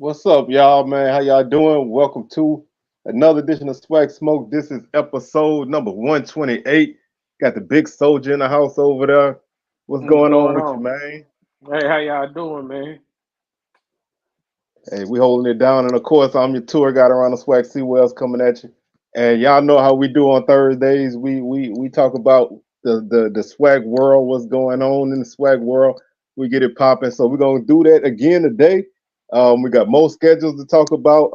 What's up, y'all, man? How y'all doing? Welcome to another edition of Swag Smoke. This is episode number 128. Got the big soldier in the house over there. What's What's going on going with you, on? man? Hey, how y'all doing, man? Hey, we holding it down. And of course, I'm your tour guide around the Swag Sea Wells coming at you. And y'all know how we do on Thursdays. We talk about the swag world, what's going on in the swag world. We get it popping. So we're gonna do that again today. We got more schedules to talk about,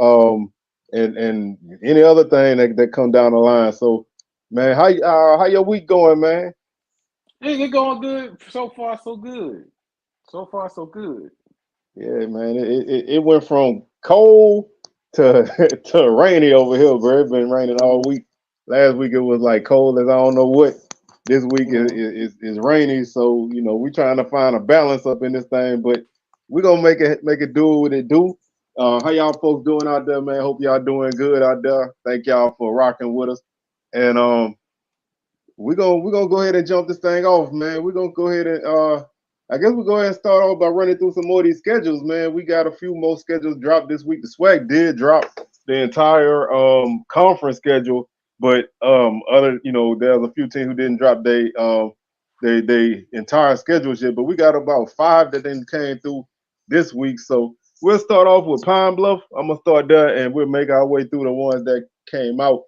and any other thing that come down the line. So, man, how your week going, man? Hey, it going good. So far, so good. So far, so good. Yeah, man, it went from cold to to rainy over here, bro. It's been raining all Mm-hmm. week. Last week it was like cold as I don't know what. This week is Mm-hmm. is rainy, so we trying to find a balance up in this thing, but we gonna make it do what it do. How y'all folks doing out there, man? Hope y'all doing good out there. Thank y'all for rocking with us, and we're gonna go ahead and jump this thing off, man. We're gonna go ahead and I guess we'll go ahead and start off by running through some more of these schedules, man. We got a few more schedules dropped this week. The SWAC did drop the entire conference schedule, but other there's a few teams who didn't drop they entire schedules yet. But we got about five that then came through this week. So we'll start off with Pine Bluff. I'm gonna start there and we'll make our way through the ones that came out.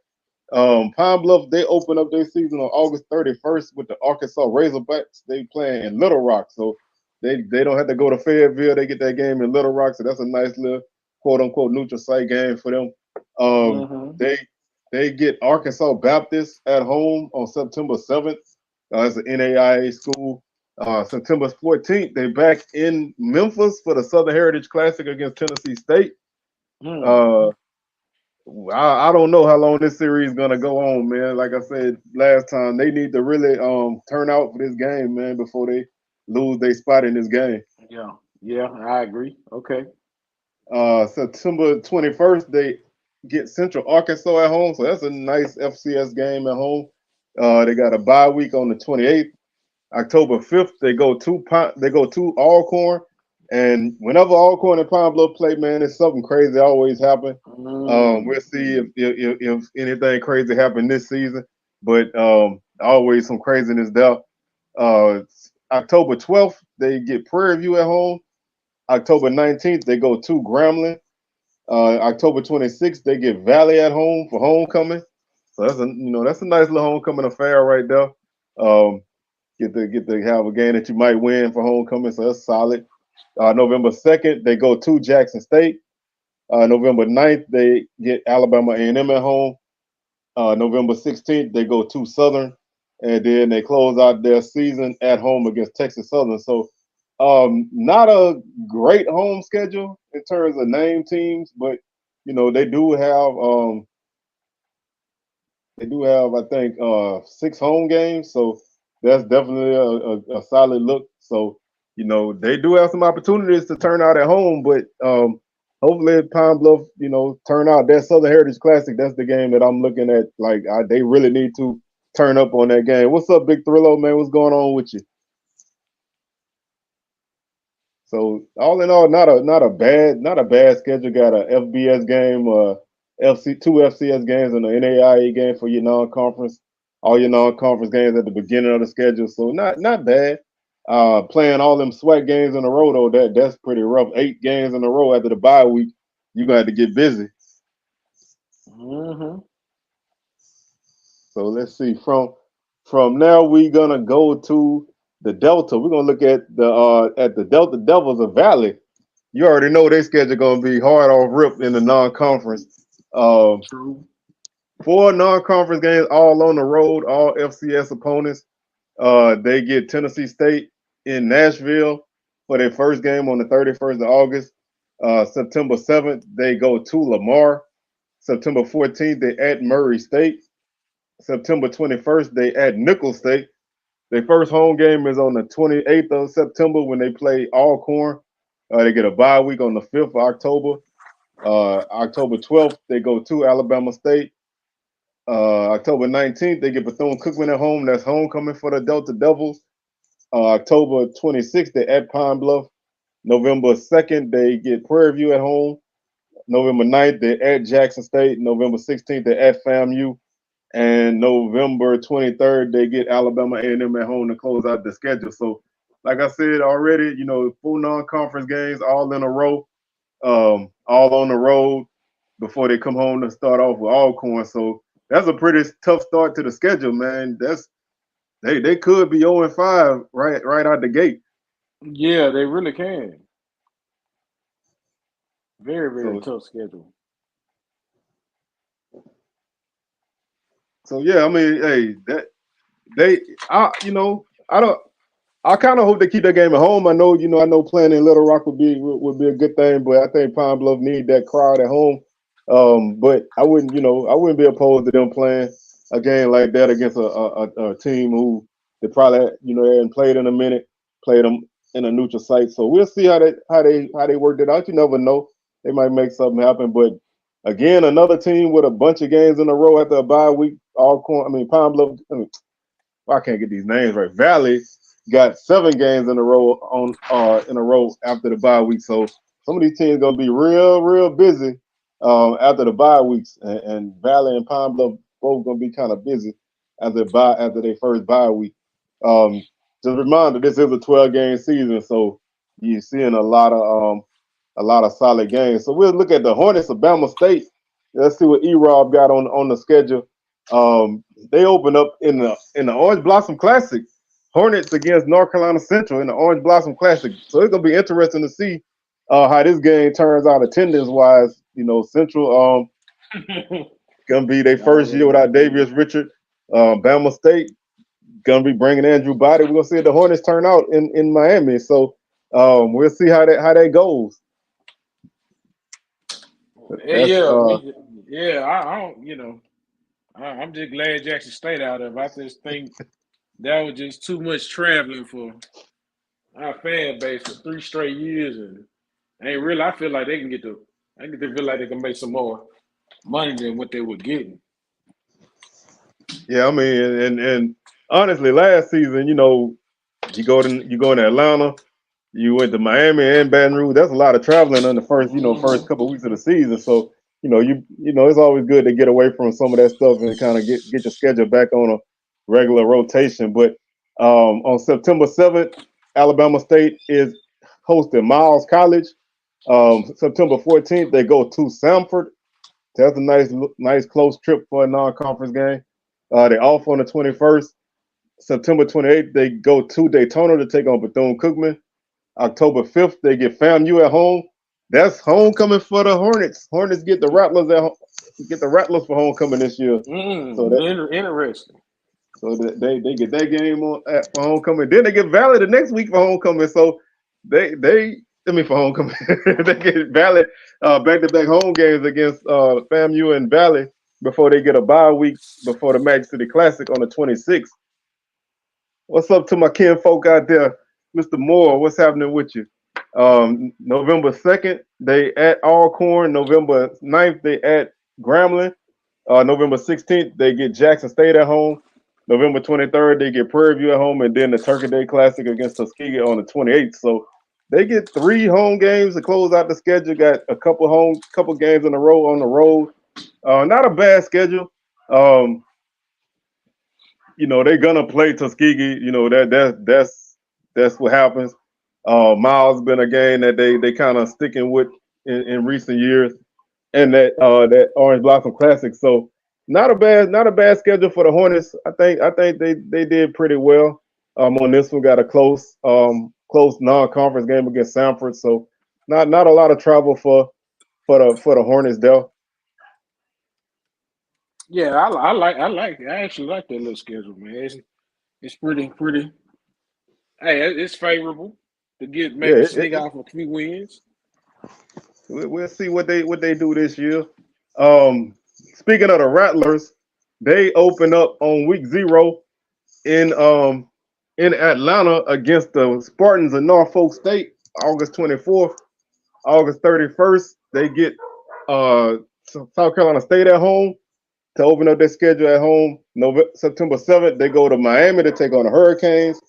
Pine Bluff, they open up their season on August 31st with the Arkansas Razorbacks. They playing in Little Rock, so they don't have to go to Fayetteville. They get that game in Little Rock, so that's a nice little quote unquote neutral site game for them. Um, Mm-hmm. they they get Arkansas Baptist at home on September 7th. It's an NAIA school. September 14th, they back in Memphis for the Southern Heritage Classic against Tennessee State. Mm. Uh, I don't know how long this series is gonna go on, man. Like I said last time, they need to really turn out for this game, man, before they lose their spot in this game. Yeah. Yeah, I agree. Okay. September 21st, they get Central Arkansas at home, so that's a nice FCS game at home. They got a bye week on the 28th. October 5th, they go to Alcorn, and whenever Alcorn and Pine Bluff play, man, it's something crazy always happen. Mm. We'll see if anything crazy happened this season, but always some craziness there. Uh, October 12th, they get Prairie View at home. October 19th, they go to Grambling. October 26th, they get Valley at home for homecoming. So that's a nice little homecoming affair right there. Um, get to have a game that you might win for homecoming, so that's solid. November 2nd, they go to Jackson State. November 9th, they get Alabama A&M at home. November 16th, they go to Southern, and then they close out their season at home against Texas Southern. So, not a great home schedule in terms of name teams, but they do have I think six home games, so that's definitely a solid look. So they do have some opportunities to turn out at home, but hopefully Pine Bluff turn out that Southern Heritage Classic. That's the game that I'm looking at. Like they really need to turn up on that game. What's up, Big Thrillo, man? What's going on with you? So all in all, not a bad schedule. Got a FBS game, two FCS games, and an NAIA game for your non-conference. All your non-conference games at the beginning of the schedule. So not bad. Playing all them SWAC games in a row though, that's pretty rough. 8 games in a row after the bye week, you got to get busy. Mm-hmm. So let's see. From now, we're gonna go to the Delta. We're gonna look at the Delta Devils of Valley. You already know their schedule gonna be hard off rip in the non-conference. Um, True. 4 non-conference games, all on the road, all FCS opponents. They get Tennessee State in Nashville for their first game on the 31st of August. September 7th, they go to Lamar. September 14th, they at Murray State. September 21st, they at Nicholls State. Their first home game is on the 28th of September when they play Alcorn. They get a bye week on the 5th of October. October 12th, they go to Alabama State. October 19th, they get Bethune-Cookman at home. That's homecoming for the Delta Devils. October 26th, they at Pine Bluff. November 2nd, they get Prairie View at home. November 9th, they're at Jackson State. November 16th, they're at FAMU. And November 23rd, they get Alabama A&M at home to close out the schedule. So, like I said already, you know, 4 non-conference games all in a row, all on the road before they come home to start off with Alcorn. So that's a pretty tough start to the schedule, man. They could be 0-5 right out the gate. Yeah, they really can. Very, very So tough schedule. yeah, I mean, hey, I kind of hope they keep that game at home. I know playing in Little Rock would be a good thing, but I think Pine Bluff need that crowd at home. But I wouldn't be opposed to them playing a game like that against a team who they probably they hadn't played in a minute, played them in a neutral site. So we'll see how they worked it out. You never know, they might make something happen. But again, another team with a bunch of games in a row after a bye week. Pine Bluff. I can't get these names right. Valley got 7 games in a row after the bye week. So some of these teams gonna be real busy after the bye weeks, and Valley and Pine Bluff both gonna be kind of busy after their first bye week. Just a reminder, this is a 12-game season, so you're seeing a lot of solid games. So we'll look at the Hornets of Bama State. Let's see what E-Rob got on the schedule. They open up in the Orange Blossom Classic, Hornets against North Carolina Central in the Orange Blossom Classic. So it's gonna be interesting to see how this game turns out attendance wise. Central gonna be their first year without Davius Richard. Bama State gonna be bringing Andrew Body. We're gonna see if the Hornets turn out in Miami. So we'll see how that goes. I'm just glad Jackson State out of it. I just think that was just too much traveling for our fan base for 3 straight years, and I feel like they can feel like they can make some more money than what they were getting. Yeah, I mean, and honestly, last season, you go to Atlanta, you went to Miami and Baton Rouge. That's a lot of traveling in the first couple of weeks of the season. So it's always good to get away from some of that stuff and kind of get your schedule back on a regular rotation. But on September 7th, Alabama State is hosting Miles College. September 14th, they go to Samford. That's a nice close trip for a non-conference game. They're off on the 21st. September 28th, they go to Daytona to take on Bethune-Cookman. October 5th, they get FAMU at home. That's homecoming for the Hornets. Hornets get the Rattlers for homecoming this year. Interesting. So they get that game for homecoming. Then they get Valley the next week for homecoming. So for homecoming. They get Valley back-to-back home games against FAMU and Valley before they get a bye week before the Magic City Classic on the 26th. What's up to my kinfolk out there? Mr. Moore, what's happening with you? November 2nd, they at Alcorn. November 9th, they at Grambling. November 16th, they get Jackson State at home. November 23rd, they get Prairie View at home, and then the Turkey Day Classic against Tuskegee on the 28th. So they get 3 home games to close out the schedule. Got a couple games in a row on the road. Not a bad schedule. They're gonna play Tuskegee. That's what happens. Miles been a game that they kind of sticking with in recent years, and that Orange Blossom Classic. So not a bad schedule for the Hornets. I think they did pretty well. On this one, got a close non-conference game against Samford. So not a lot of travel for the Hornets there. Yeah, I actually like that little schedule, man. It's pretty. Hey, it's favorable to maybe sneak off a few wins. We'll see what they do this year. Speaking of the Rattlers, they open up on week 0 in Atlanta against the Spartans of Norfolk State, August 24th. August 31st, they get South Carolina State at home to open up their schedule at home. September 7th, they go to Miami to take on the Hurricanes.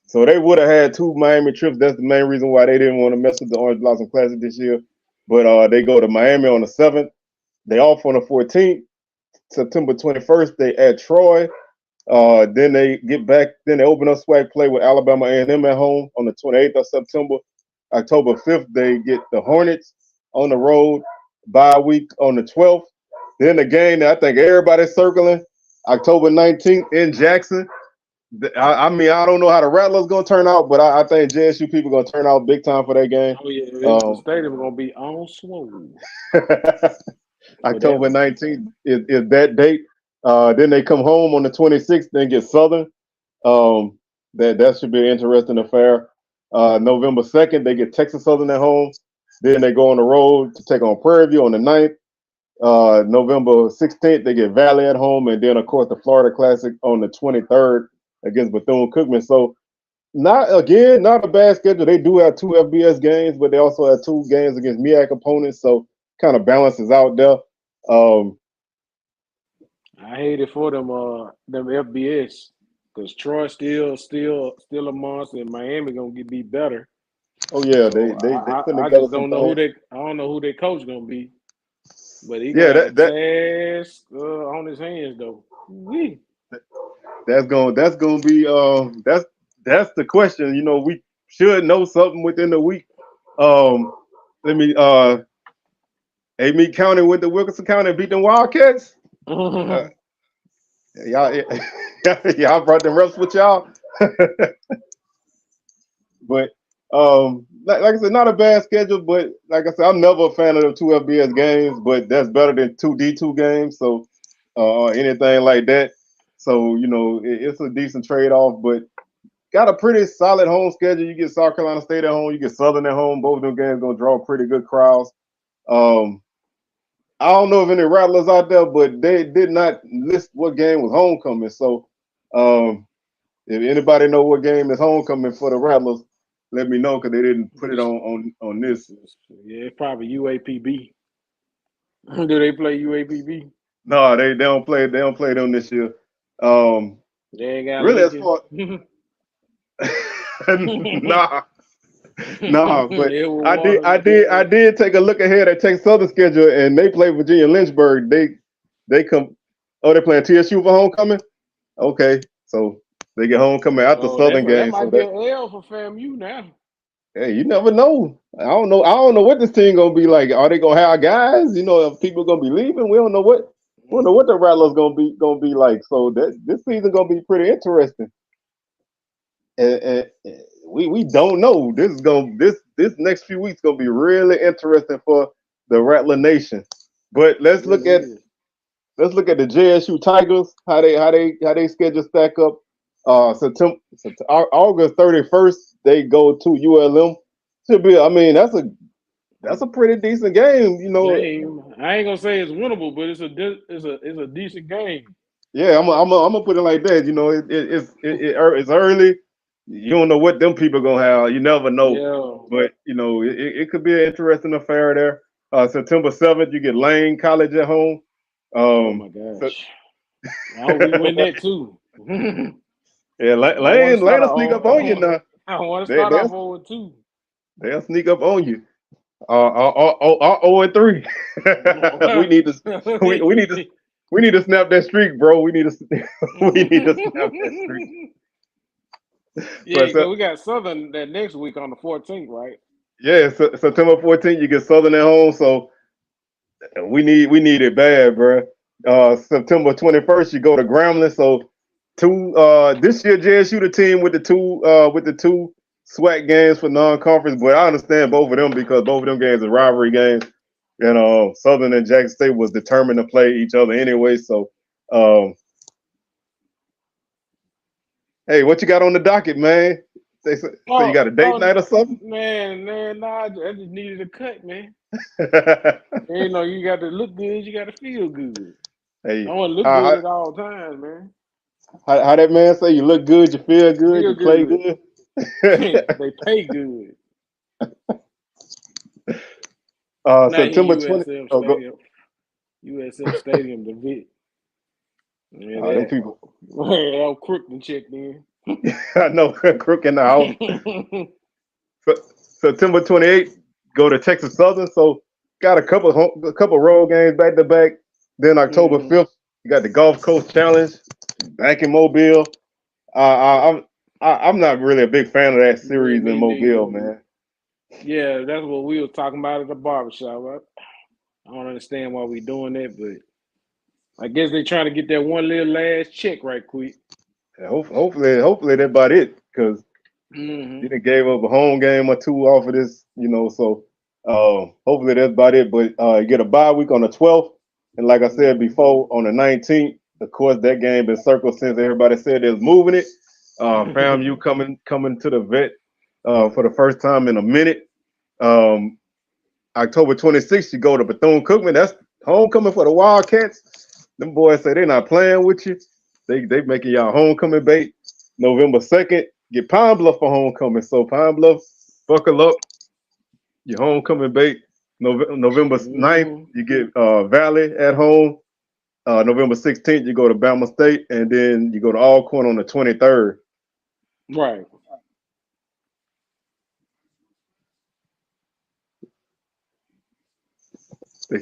So they would have had 2 Miami trips. That's the main reason why they didn't want to mess with the Orange Blossom Classic this year. but they go to Miami on the 7th. They off on the 14th. September 21st, they at Troy. Then they get back. Then they open up SWAC play with Alabama A&M at home on the 28th of September. October 5th, they get the Hornets on the road. Bye week on the 12th. Then the game that I think everybody's circling, October 19th in Jackson. I mean, I don't know how the Rattlers gonna turn out, but I think JSU people gonna turn out big time for that game. Oh yeah, the stadium gonna be on swole. October 19th is that date. Then they come home on the 26th, then get Southern. That should be an interesting affair. November 2nd, they get Texas Southern at home. Then they go on the road to take on Prairie View on the 9th. November 16th, they get Valley at home. And then, of course, the Florida Classic on the 23rd against Bethune-Cookman. So, not a bad schedule. They do have 2 FBS games, but they also have 2 games against MEAC opponents. So, kind of balances out there. I hate it for them FBS because Troy still a monster, and Miami gonna be better. Oh yeah, So I just don't know who their coach gonna be, but he got a task on his hands though. That's gonna be that's the question. You know, we should know something within the week. Amite County went to Wilkinson County and beat them Wildcats. Y'all brought them reps with y'all. But like I said, not a bad schedule, but like I said, I'm never a fan of the 2 FBS games, but that's better than 2 D2 games, so anything like that. So, you know, it's a decent trade-off, but got a pretty solid home schedule. You get South Carolina State at home, you get Southern at home. Both of them games gonna draw pretty good crowds. I don't know if any Rattlers out there, but they did not list what game was homecoming. So if anybody know what game is homecoming for the Rattlers, let me know, because they didn't put it on this. Yeah, it's probably UAPB. Do they play UAPB? No, they don't play. They don't play them this year. They ain't got really as far. Nah, but I did take a look ahead at Texas Southern schedule, and they play Virginia Lynchburg. They come. Oh, they're playing TSU for homecoming. Okay, so they get homecoming after Southern game. That might be an L for FAMU now. Hey, you never know. I don't know what this team gonna be like. Are they gonna have guys? You know, if people gonna be leaving, we don't know what the Rattlers gonna be like. So this season gonna be pretty interesting. And we don't know. This next few weeks gonna be really interesting for the Rattler Nation. But let's look at the JSU Tigers. How they schedule stack up. September August 31st, they go to ULM. Should be. I mean, that's a pretty decent game. You know, I ain't gonna say it's winnable, but it's a decent game. Yeah, I'm gonna put it like that. You know, it's early. You don't know what them people gonna have. You never know. Yeah. But you know, it could be an interesting affair there. September 7th, you get Lane College at home. Oh my gosh! I hope we win that too. Yeah, Lane will sneak up on you now. I want to start off 0-2. They'll sneak up on you. 0-3. We need to snap that streak, bro. We need to snap that streak. Yeah, so we got Southern that next week on the 14th, right? Yeah, September 14th, you get Southern at home, so we need it bad, bro. September 21st, you go to Grambling. So this year JSU the team with the two SWAC games for non-conference, but I understand both of them because both of them games are rivalry games, and Southern and Jackson State was determined to play each other anyway. So, hey, what you got on the docket, man? Say you got a date night or something? Man, nah, I just needed a cut, man. You know, you got to look good, you got to feel good. Hey, I want to look good at all times, man. How that man say? You look good, you feel good, you play good. They pay good. September 20th. USF Stadium, the Vic. Yeah, them people. Al Crook done checked in. I know, Crook in the house. September 28th, go to Texas Southern. So got a couple road games back to back. Then October 5th, you got the Gulf Coast Challenge back in Mobile. I'm not really a big fan of that series in Mobile, man. Yeah, that's what we were talking about at the barbershop. Right? I don't understand why we doing that, but I guess they trying to get that one little last check right quick. Yeah, hopefully that's about it, because you done gave up a home game or two off of this, so hopefully that's about it. But you get a bye week on the 12th, and like I said before, on the 19th, of course that game been circled since everybody said they was moving it. FAMU coming to the vet for the first time in a minute. October 26th, you go to Bethune-Cookman. That's homecoming for the Wildcats. Them boys say they're not playing with you. They making y'all homecoming bait. November 2nd, get Pine Bluff for homecoming. So Pine Bluff, buckle up. Your homecoming bait. November 9th, you get Valley at home. November 16th, you go to Bama State, and then you go to Alcorn on the 23rd. Right.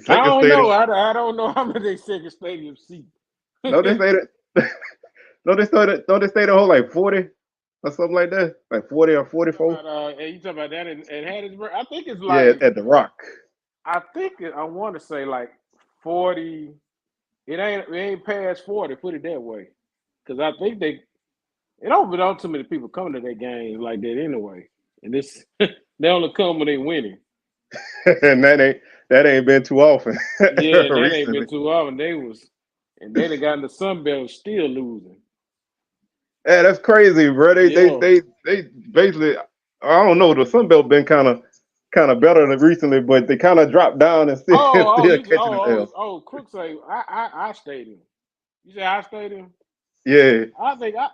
I don't know. I don't know how many they second stadium seat. No, they say that. No, they stay the whole like 40 or something like that, like 40 or 44. You talking about that in Hattiesburg? I think it's like, yeah, at the Rock. I think I want to say like 40. It ain't past 40. Put it that way, because I think it don't belong too many people coming to their games like that anyway. And this they only come when they winning. And that ain't been too often. Yeah, that ain't been too often. And they got in the Sun Belt still losing. Yeah, that's crazy, bro. They basically, I don't know. The Sun Belt been kind of better than recently, but they kind of dropped down and still catching the Oh, Crook say our stadium. You say our stadium? Yeah. I think it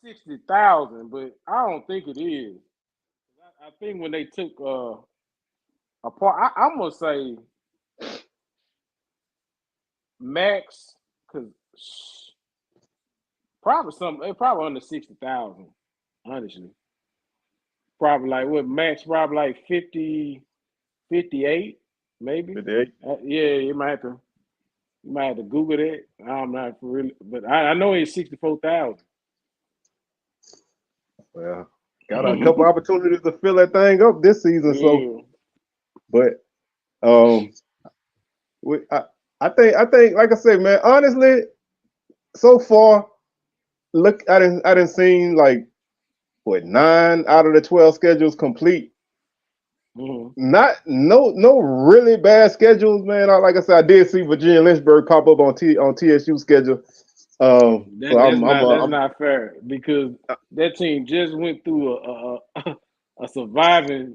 said 60,000, but I don't think it is. I think when they took apart, I'm gonna say max, because probably under 60,000, honestly. Probably like what max, probably like 50, 58, maybe. 58? Yeah, you might have to Google that. I'm not for real, but I know it's 64,000. Well, got a couple opportunities to fill that thing up this season. So, but I think, like I said, man, honestly, so far, look, I didn't seen like 9 out of the 12 schedules complete. No really bad schedules, man. Like I said, I did see Virginia Lynchburg pop up on TSU schedule. That's not fair, because that team just went through a surviving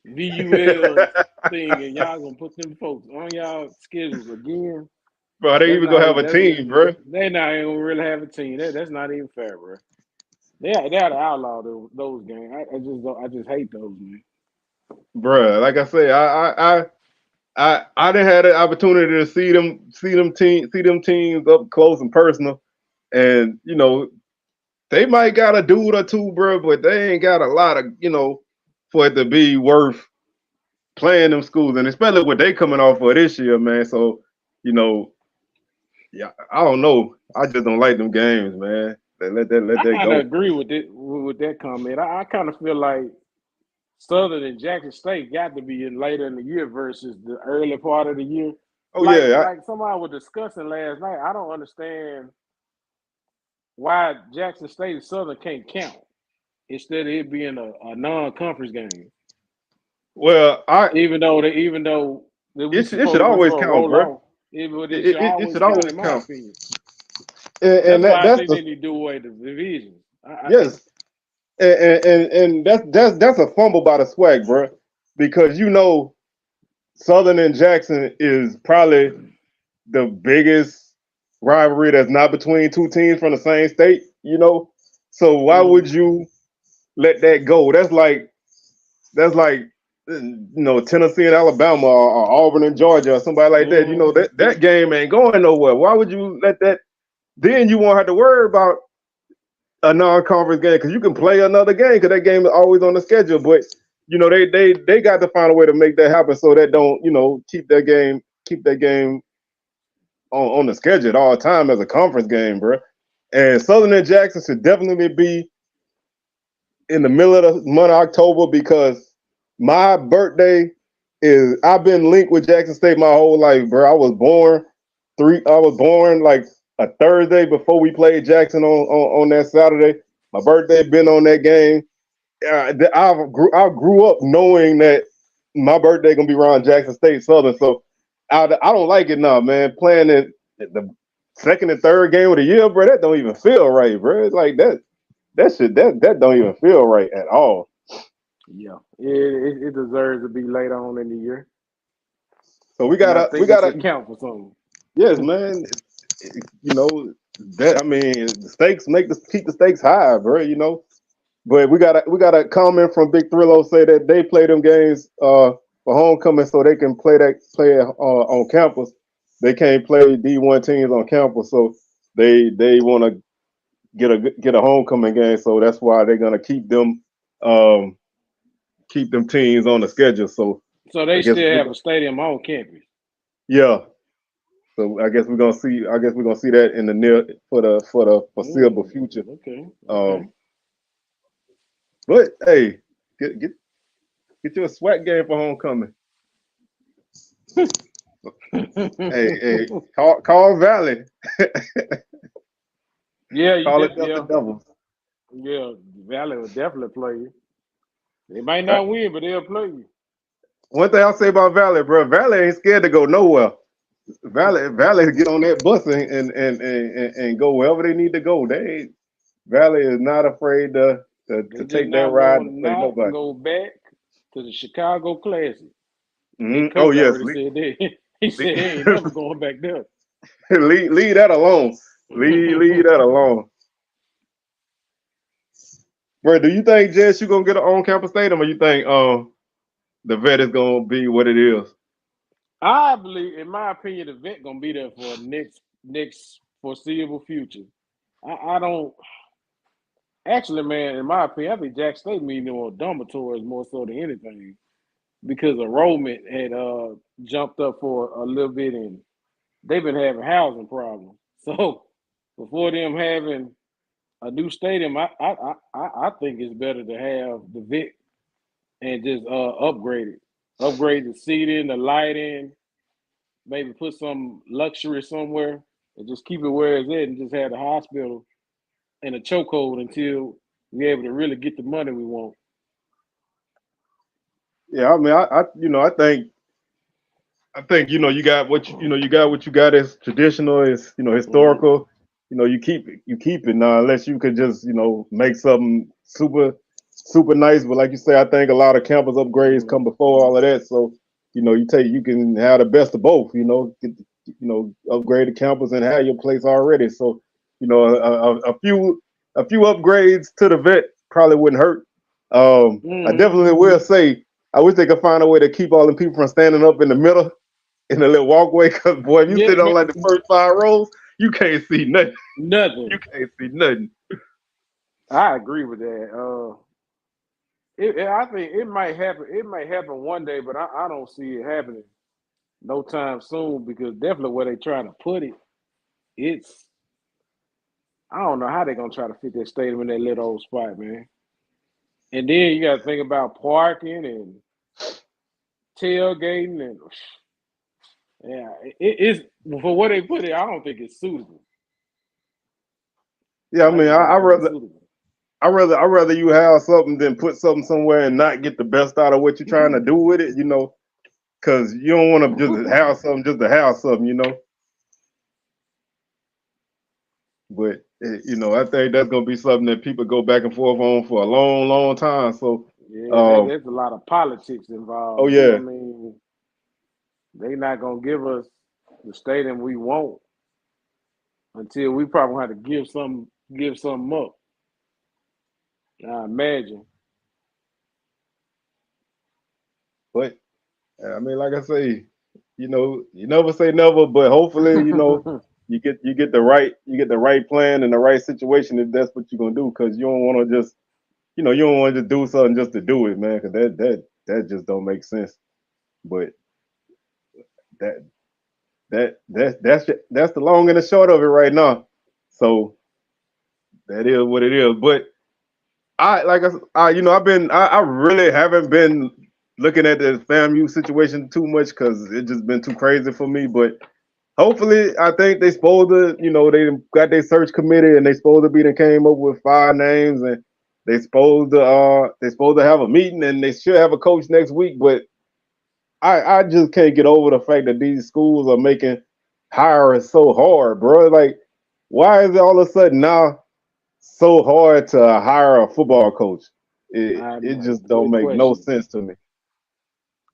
VUL thing, and y'all gonna put them folks on y'all schedules again. Bro, they even gonna have a team, bro. They not even gonna really have a team. That's not even fair, bro. They had to outlaw those games. I just hate those, man. Bro, like I say, I didn't have the opportunity to see them teams up close and personal, and they might got a dude or two, bro, but they ain't got a lot of for it to be worth playing them schools, and especially what they coming off of this year, man. So yeah, I don't know. I just don't like them games, man. Let that go. I kind of agree with that comment. I kind of feel like Southern and Jackson State got to be in later in the year versus the early part of the year. Oh, like somebody was discussing last night. I don't understand why Jackson State and Southern can't count instead of it being a non-conference game. Well, even though it should always count, bro. It should always count. And that's why I think they need to do away the division. Yes. And that's a fumble by the SWAC, bro, because Southern and Jackson is probably the biggest rivalry that's not between two teams from the same state, So why would you let that go? That's like Tennessee and Alabama or Auburn and Georgia or somebody like that. That game ain't going nowhere. Why would you let that? Then you won't have to worry about a non-conference game, because you can play another game, because that game is always on the schedule. But you know, they got to find a way to make that happen so that don't, you know, keep that game on the schedule at all time as a conference game, bro. And Southern and Jackson should definitely be in the middle of the month of October because my birthday is I've been linked with Jackson State my whole life, bro. I was born like a Thursday before we played Jackson on that Saturday. My birthday been on that game. I grew up knowing that my birthday gonna be around Jackson State Southern, so I don't like it now, man. Playing it the second and third game of the year, bro. That don't even feel right, bro. It's like that don't even feel right at all. Yeah, it deserves to be later on in the year. So And I think it should count for something. yes, man. You know that I mean the stakes keep the stakes high, bro. You know, but we got a comment from Big Thrillo say that they play them games for homecoming so they can play on campus. They can't play D1 teams on campus, so they want to get a homecoming game. So that's why they're gonna um, keep them teams on the schedule. So So I they guess still have a stadium on campus. yeah. So I guess we're gonna see. I guess we're gonna see that in the near for the foreseeable future. Okay. Um, but hey, get you a SWAC game for homecoming. Hey, call Valley. Yeah, you Call did. it Delta Yeah, Devils. yeah. Valley will definitely play you. They might not win, but they'll play you. One thing I'll say about Valley, bro, Valley ain't scared to go nowhere. Valley get on that bus and go wherever they need to go. Valley is not afraid They to just take that not ride gonna and play not nobody. go back to the Chicago Classic. Head Oh coach yes, already said that. He said he ain't leave, never going back there. leave that alone. Leave that alone. Bro, do you think Jess you gonna get an on campus stadium, or you think the vet is gonna be what it is? I believe, in my opinion, the vet gonna be there for next foreseeable future. I don't actually, man. In my opinion, I think Jack State meaning more dormitories more so than anything because enrollment had jumped up for a little bit and they've been having housing problems. So before them having a new stadium, I think it's better to have the Vic and just upgrade the seating, the lighting, maybe put some luxury somewhere, and just keep it where it's at, and just have the hospital in a chokehold until we're able to really get the money we want. Yeah, I mean, I think you got you got what you got as traditional, is Mm-hmm. historical. You keep it now, unless you could just make something super nice. But like you say, I think a lot of campus upgrades come before all of that. So you can have the best of both. Upgrade the campus and have your place already. So a few upgrades to the vet probably wouldn't hurt. I Mm-hmm. definitely will say I wish they could find a way to keep all the people from standing up in the middle in the little walkway. Cause boy, if you Yeah, sit on like the first 5 rows, you can't see nothing. You nothing. can't see nothing. I agree with that. I think it might happen. It might happen one day, but I don't see it happening no time soon because definitely where they trying to put it, it's I don't know how they're gonna try to fit that stadium in that little old spot, man. And then you got to think about parking and tailgating, and yeah, it's for where they put it. I don't think it's suitable. Yeah, I I mean, just don't think it's suitable. I rather you have something than put something somewhere and not get the best out of what you're trying to do with it. Because you don't want to just have something just to have something. But I think that's gonna be something that people go back and forth on for a long, long time. So, Yeah, um, there's a lot of politics oh involved too. I yeah, mean, they not gonna give us the stadium we want until we probably have to give some up. I imagine. but I mean, like I say, you never say never, but hopefully, you get the right plan and the right situation if that's what you're gonna do, because you don't want to just you know, you don't want to do something just to do it, man, because that just don't make sense. But that that's the long and the short of it right now. So that is what it is. But you know, I really haven't been looking at the FAMU situation too much because it just been too crazy for me. But hopefully, I think they supposed to, you know, they got their search committee and they supposed to be they came up with 5 names and they supposed to have a meeting and they should have a coach next week. But I just can't get over the fact that these schools are making hiring so hard, bro. Like, why is it all of a sudden now so hard to hire a football coach? It just don't Good make no question. sense to me.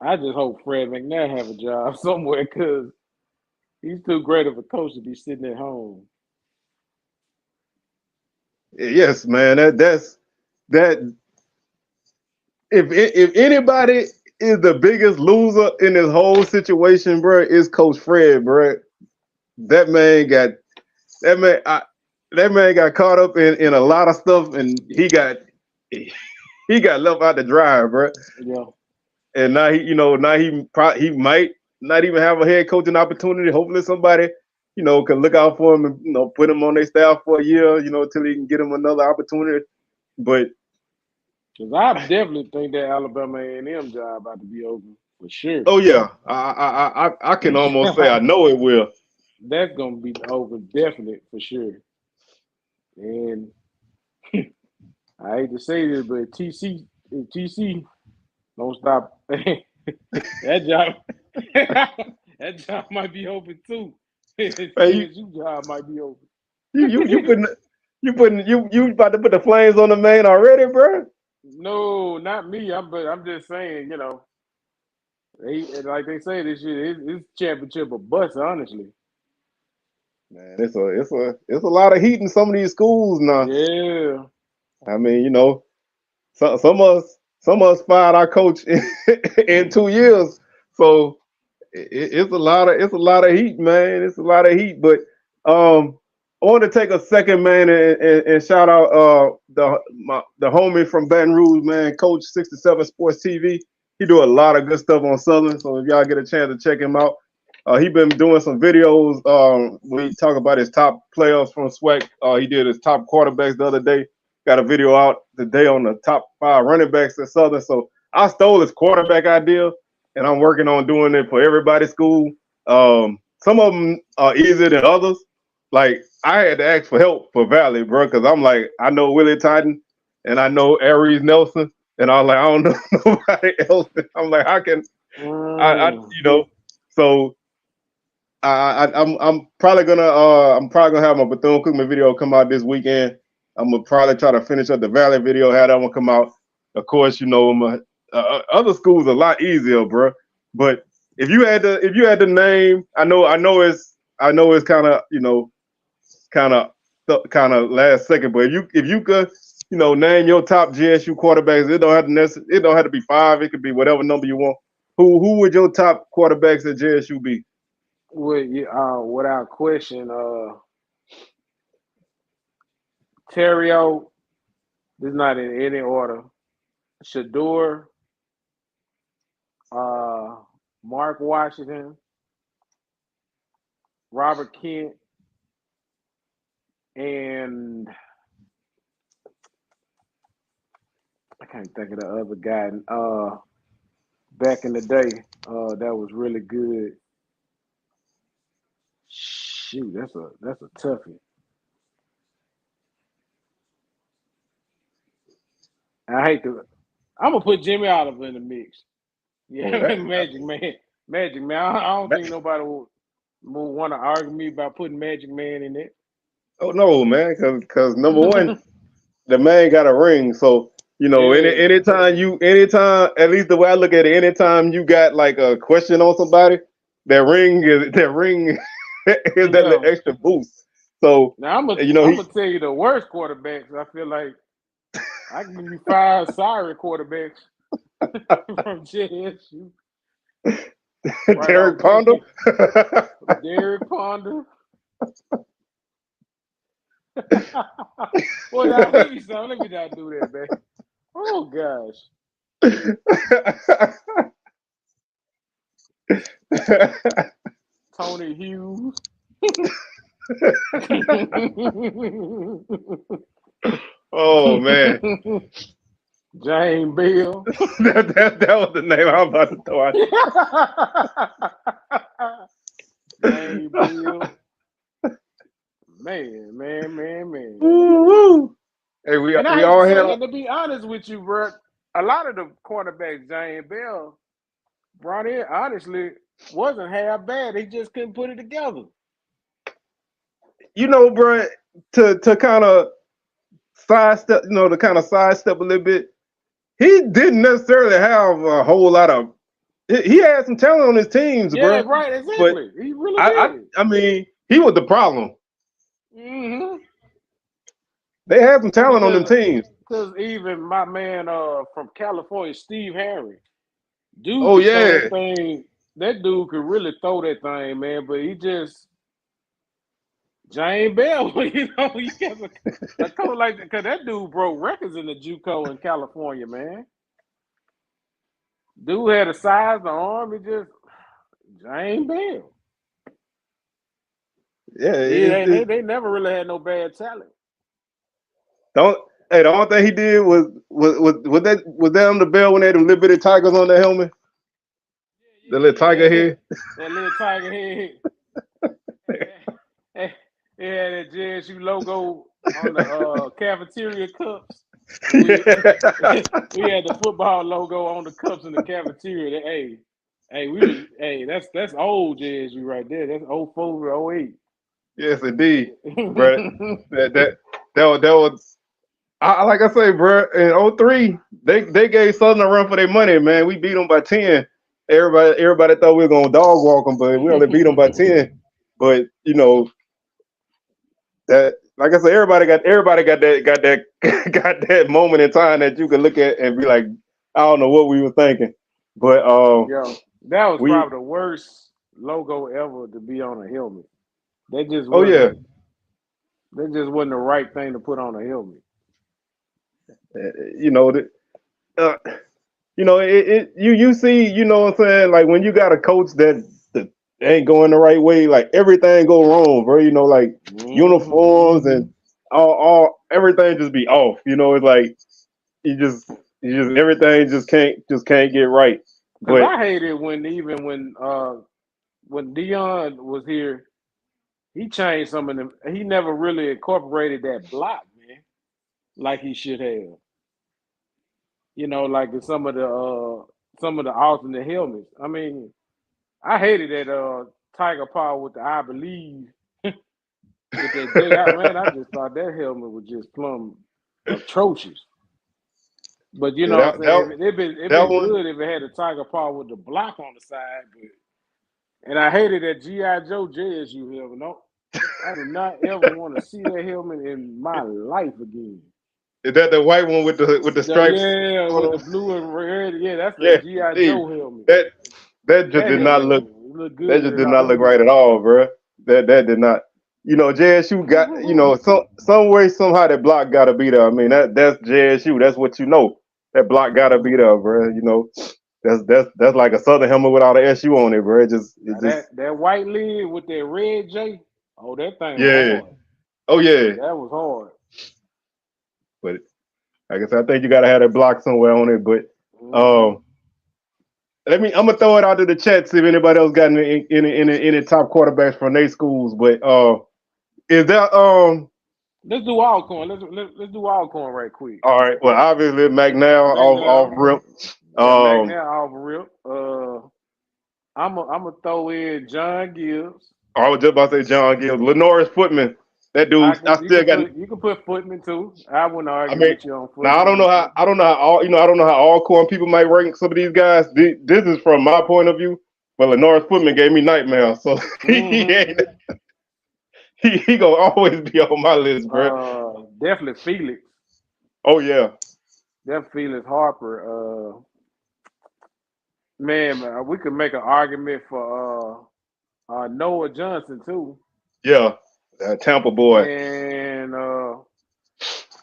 I just hope Fred McNair have a job somewhere because he's too great of a coach to be sitting at home. Yes, man. That if anybody is the biggest loser in this whole situation, bro, is Coach Fred, bro. That man got that man. That man got caught up in a lot of stuff, and he got left out to dry, bro. Yeah. And now he might not even have a head coaching opportunity. Hopefully, somebody can look out for him and put him on their staff for a year, till he can get him another opportunity. But because I definitely think that Alabama A&M job about to be open for sure. oh yeah, I can almost say I know it will. That's gonna be open definite for sure. And I hate to say this, but TC don't stop. That job, that job might be open too. Hey, TSU job might be open. you about to put the flames on the man already, bro? No, not me. I'm just saying, like they say this year, it's championship or bust, honestly. Man, it's a lot of heat in some of these schools now. Yeah. I mean, some of us fired our coach in 2 years, so it's a lot of heat, man. It's a lot of heat. But I want to take a second, man, and shout out the homie from Baton Rouge, man, Coach 67 Sports TV. He do a lot of good stuff on Southern, so if y'all get a chance to check him out, he been doing some videos when he talk about his top players from SWAC. He did his top quarterbacks the other day. Got a video out today on the top 5 running backs at Southern. So I stole his quarterback idea, and I'm working on doing it for everybody's school. Some of them are easier than others. Like, I had to ask for help for Valley, bro, because I'm like, I know Willie Titan and I know Aries Nelson, and I was like, I don't know nobody else. I'm like, how can So I'm probably gonna have my Bethune Cookman video come out this weekend. I'm gonna probably try to finish up the Valley video, have that one come out. Of course, my other schools are a lot easier, bro. But if you had to name, I know it's kind of last second, but if you could name your top GSU quarterbacks, it don't have to be 5. It could be whatever number you want. Who would your top quarterbacks at JSU be? Without question, Terrio. This is not in any order. Shador, Mark Washington, Robert Kent, and I can't think of the other guy. Back in the day, that was really good. Shoot, that's a toughie. I hate to. I'm gonna put Jimmy Oliver in the mix. Yeah, Magic Man. I don't think nobody would want to argue me about putting Magic Man in it. Oh no, man, because number one, the man got a ring. So Yeah. anytime, at least the way I look at it, anytime you got like a question on somebody, that ring is that little extra boost. So Now I'm gonna tell you the worst quarterbacks. I feel like I can give you 5 sorry quarterbacks from JSU. Right Derek Ponder. Derek Ponder. Well, now let me not do that, man. Oh gosh. Tony Hughes. Oh man, Jane Bill. that was the name I was about to throw out. Jane Bill. Man. Woo-hoo. Hey, we And I we hate to all say had. that, to be honest with you, bro, a lot of the quarterbacks Jane Bell brought in, honestly, wasn't half bad. He just couldn't put it together. You know, bro, to kind of sidestep, to kind of sidestep a little bit. He didn't necessarily have a whole lot of. He had some talent on his teams, Yeah, bro. right, But exactly. He really I, did. I mean, he was the problem. Mm-hmm. They had some talent on them Because teams. even my man from California, Steve Harry, dude Oh could throw yeah, that thing. That dude could really throw that thing, man. But he just Jane Bell, you got a coach like that, because that dude broke records in the JUCO in California, man. Dude had the size, the arm, he just Jane Bell. yeah. Yeah, they never really had no bad talent. Don't. Hey, the only thing he did was that on the bell when they had the little bitty tigers on the helmet, the little tiger Yeah. head. That little tiger head. It had that JSU logo on the cafeteria cups. We we had the football logo on the cups in the cafeteria. That's old JSU right there. That's 04 to 08. Yes, indeed, bro. That was. Like I say, bro. In '03, they gave Southern a run for their money, man. We beat them by 10. Everybody thought we were gonna dog walk them, but we only beat them by 10. But that, like I said, everybody got that got that moment in time that you can look at and be like, I don't know what we were thinking, but Yo, that was we. probably the worst logo ever to be on a helmet. That just Oh yeah, wasn't the right thing to put on a helmet. you know that. You see, you know what I'm saying? Like when you got a coach that ain't going the right way, like everything go wrong, bro. Like Mm-hmm. uniforms and all everything just be off. It's like you just everything just can't get right. Cause But I hated when Dion was here, he changed some of them. He never really incorporated that block, man, like he should have. Like in some of the alternate helmets. I mean, I hated that Tiger Paw with the I believe with that J. I just thought that helmet was just plumb atrocious. But you yeah, know what I'm that saying? It that been one. good if it had a Tiger Paw with the block on the side. And I hated that G.I. Joe JSU helmet. No, I do not ever want to see that helmet in my life again. Is that the white one with the stripes? Yeah, On with the them? blue and red. Yeah, that's a Yeah, G.I. indeed. Joe helmet. That that just That did not helmet look. look That good just at did not look all. right at all, bro. That did not. JSU got some way somehow that block got to be there. I mean that's JSU. That's what you know. That block got to be there, bro. That's like a Southern helmet without an SU on it, bro. It Now just that white lid with that red J, oh, that thing yeah. was hard. Oh yeah. That was hard. But like I said, I think you got to have that block somewhere on it. But Mm-hmm. I'm gonna throw it out to the chat see if anybody else got any top quarterbacks from their schools. But is there Let's do Alcorn. Let's do Alcorn right quick. all right. Well, obviously McNair off McNair, rip. yeah, Um, McNair off rip. I'm gonna throw in John Gibbs. I was just about to say John Gibbs, Lenoris Footman. That dude, I You still can got. put Footman too. I wouldn't I argue mean, with you on now Footman. I don't know how all I don't know how all corn people might rank some of these guys. This is from my point of view. But Lenoris Footman gave me nightmares, so he Mm-hmm. ain't he gonna always be on my list, bro. Definitely Felix. Oh yeah, Definitely Felix Harper. Man, we could make an argument for Noah Johnson too. yeah, Tampa boy. And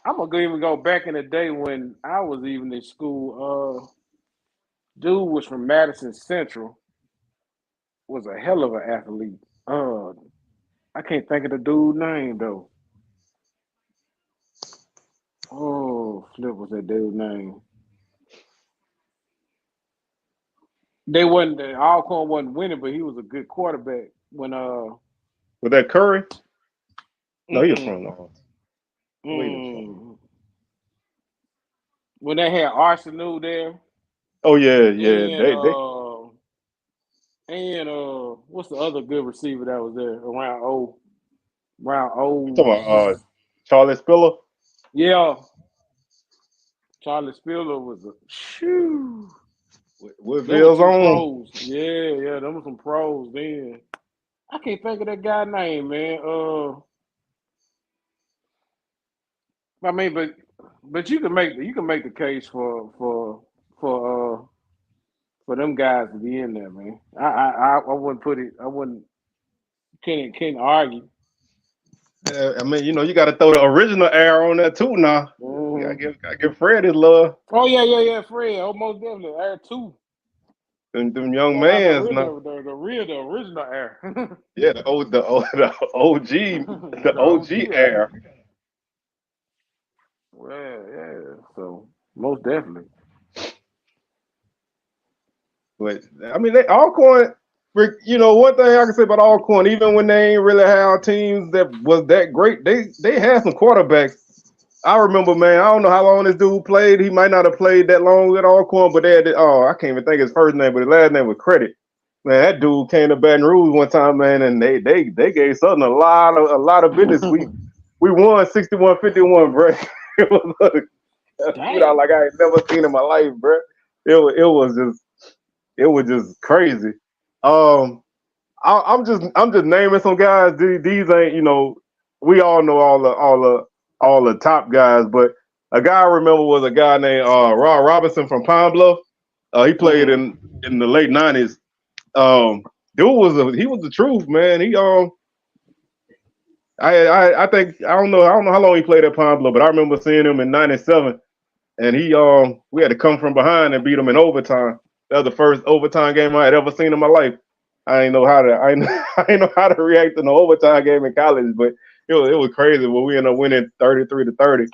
I'm gonna even go back in the day when I was even in school. Dude was from Madison Central. Was a hell of an athlete. I can't think of the dude's name though. Oh, flip was that dude's name? They wasn't the Alcorn wasn't winning, but he was a good quarterback when With that Curry? No, he was mm, from where he was from? mm, when they had Arsenal there Oh yeah, yeah. and what's the other good receiver that was there around You old talking about Charlie Spiller? yeah. Charlie Spiller was a shoo. Them were Woodville's two on. pros. Yeah, them were some pros then. I can't think of that guy's name, man. I mean, but you can make the case for for them guys to be in there, man. I wouldn't put it. I wouldn't can't argue. I mean, you got to throw the original air on that too now. Mm-hmm. Gotta give Fred his love. Oh yeah, Fred. Oh, most definitely. Air two. Them young Shout out mans now. the original air. Yeah, the OG, the The OG OG air. air. Well, yeah. So most definitely. But I mean, Alcorn. One thing I can say about Alcorn, even when they ain't really have teams that was that great, they had some quarterbacks. I remember, man. I don't know how long this dude played. He might not have played that long at Alcorn, but they had. I can't even think his first name, but his last name was Credit. Man, that dude came to Baton Rouge one time, man, and they gave Southern a lot of business. We won 61-51, bro. It was a shootout Damn. like I ain't never seen in my life, bro. It was just crazy. Um, I'm just naming some guys. These ain't we all know all the top guys, but a guy I remember was a guy named Rod Robinson from Pine Bluff. He played Mm-hmm. in the late '90s. Dude he was the truth, man. I think I don't know how long he played at Pine Bluff, but I remember seeing him in '97, and we had to come from behind and beat him in overtime. That was the first overtime game I had ever seen in my life. I didn't know how to I didn't know how to react to an overtime game in college, but it was crazy when we ended up winning 33-30.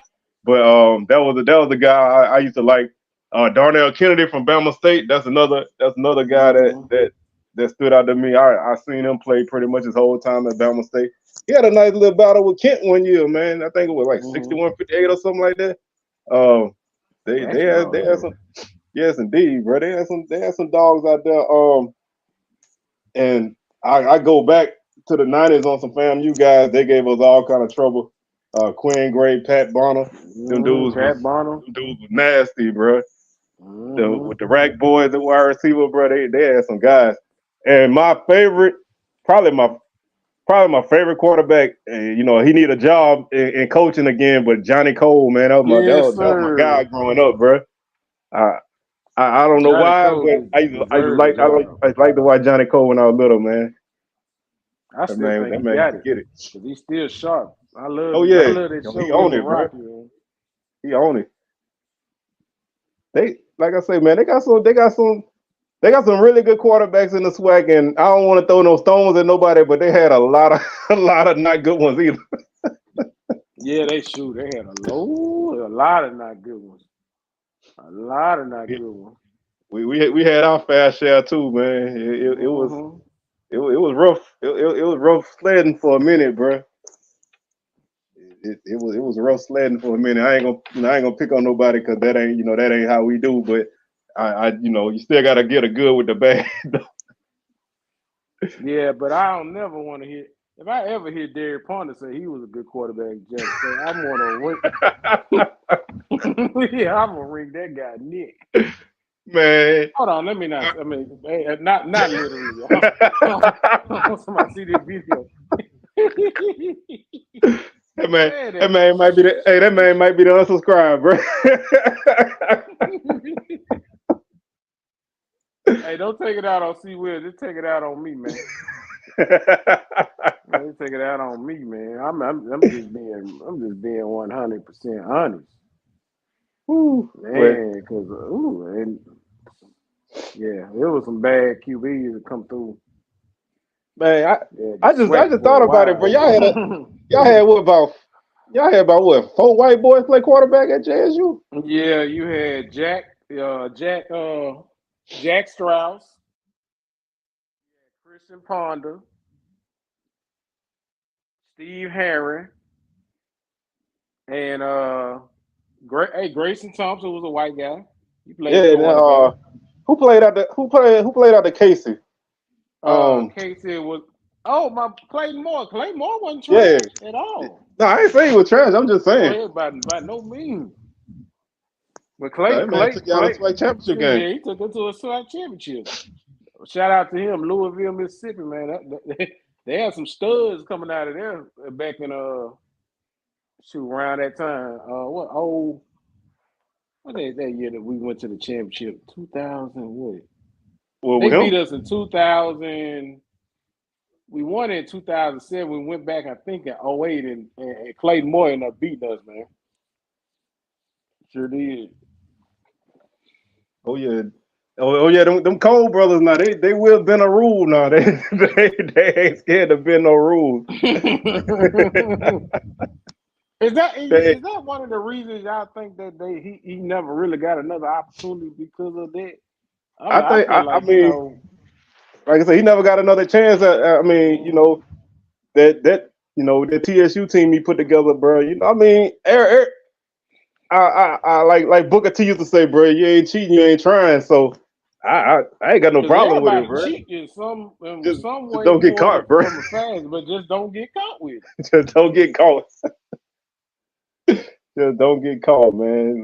But that was the guy I used to like. Darnell Kennedy from Bama State. That's another guy Mm-hmm. that stood out to me. I seen him play pretty much his whole time at Bama State. He had a nice little battle with Kent one year, man. I think it was like Mm-hmm. 61-58 or something like that. Um, they had Basketball. some, yes indeed, bro. They had some dogs out there. And I go back to the '90s on some FAMU guys. They gave us all kind of trouble. Quinn Gray, Pat Bonner, Mm-hmm. Pat Bonner. them dudes was nasty, bro. Mm-hmm. With the rack boys at wide receiver, bro, they had some guys. And my favorite, probably my favorite quarterback. He need a job in coaching again, but Johnny Cole, man, Yes, that was my sir. guy growing up, bro. I I don't know Johnny why, Cole but deserved the job. I like to watch Johnny Cole when I was little, man. I still think That he man used got to it get it. because he's still sharp. Oh I yeah, love that show he with him owned and it, bro. Rocky. Man. He owned it. They like I say, man, they got some really good quarterbacks in the SWAC, and I don't want to throw no stones at nobody, but they had a lot of a lot of not good ones either. Yeah, they shoot. They had a lot of not good ones. A lot of not good ones. We had our fair share too, man. Mm-hmm. It was rough. It was rough sledding for a minute, bro. It was rough sledding for a minute. I ain't gonna pick on nobody because that ain't how we do. But you still gotta get a good with the bad. Yeah, but I don't never want to hear. If I ever hear Derek Ponder say he was a good quarterback, Jackson State, I'm gonna ring. Yeah, I'm gonna ring that guy Nick. Man. Hold on, let me not. I mean, not literally. Somebody see this video. That man might be that man might be the unsubscribe, bro. Hey, don't take it out on C. Will. Just take it out on me, man. They take it out on me, man. I'm just being 100% honest, Woo. man. Because and yeah, there was some bad QBs that come through. Man, Yeah, I just SWAC for a thought about it, bro. while. Y'all had what 4 white boys play quarterback at JSU? Yeah, you had Jack Strauss, Christian Ponder, Steve Herron, and Grayson Thompson was a white guy. He played Yeah, quarterback. who played out the Casey? Casey was my Clayton Moore. Clayton Moore wasn't Yeah. trash at all. No, I ain't saying he was trash. I'm just Oh, saying. yeah, by no means. But That man took y'all to SWAC championship game. yeah, he took us to a SWAC championship. Shout out to him, Louisville, Mississippi, man. They had some studs coming out of there back in around that time. What that year that we went to the championship? 2000 what? Well, They with beat him? us in 2000. We won in 2007. We went back, I think, in 08, and Clayton Moore ended up beating us, man. Sure did. Oh yeah. Oh yeah, them Cole brothers now they will bend a rule now. They ain't scared to bend no rules. Is that They, one of the reasons y'all think that he never really got another opportunity because of that? I feel I like mean, like I said, he never got another chance. I mean, the TSU team he put together, bro. I mean, I like Booker T used to say, bro, you ain't cheating, you ain't trying. So I ain't got no because problem with it, everybody bro. cheat in some Just way, don't get form, caught, bro. or fashion, but just don't get caught with it. Just don't get caught. Just don't get caught, man.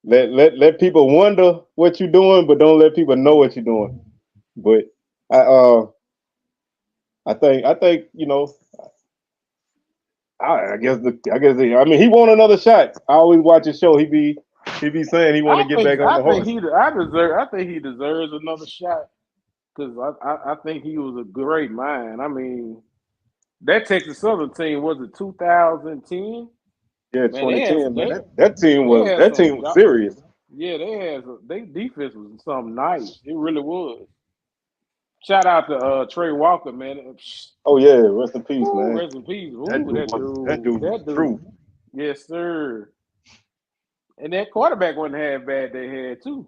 Let people wonder what you're doing, but don't let people know what you're doing. But I I think I guess I mean he want another shot. I always watch his show. He be saying he want to get back on the horse. I think he deserves another shot because I think he was a great mind. I mean, that Texas Southern team was it 2010? Yeah, Man, they had 2010, man. That team was serious. yeah, they defense was something nice. It really was. Shout out to Trey Walker, man. Oh yeah, rest in peace, Ooh, man. rest in peace. That Ooh, dude was that dude. true. Yes, sir. And that quarterback wasn't half bad they had too.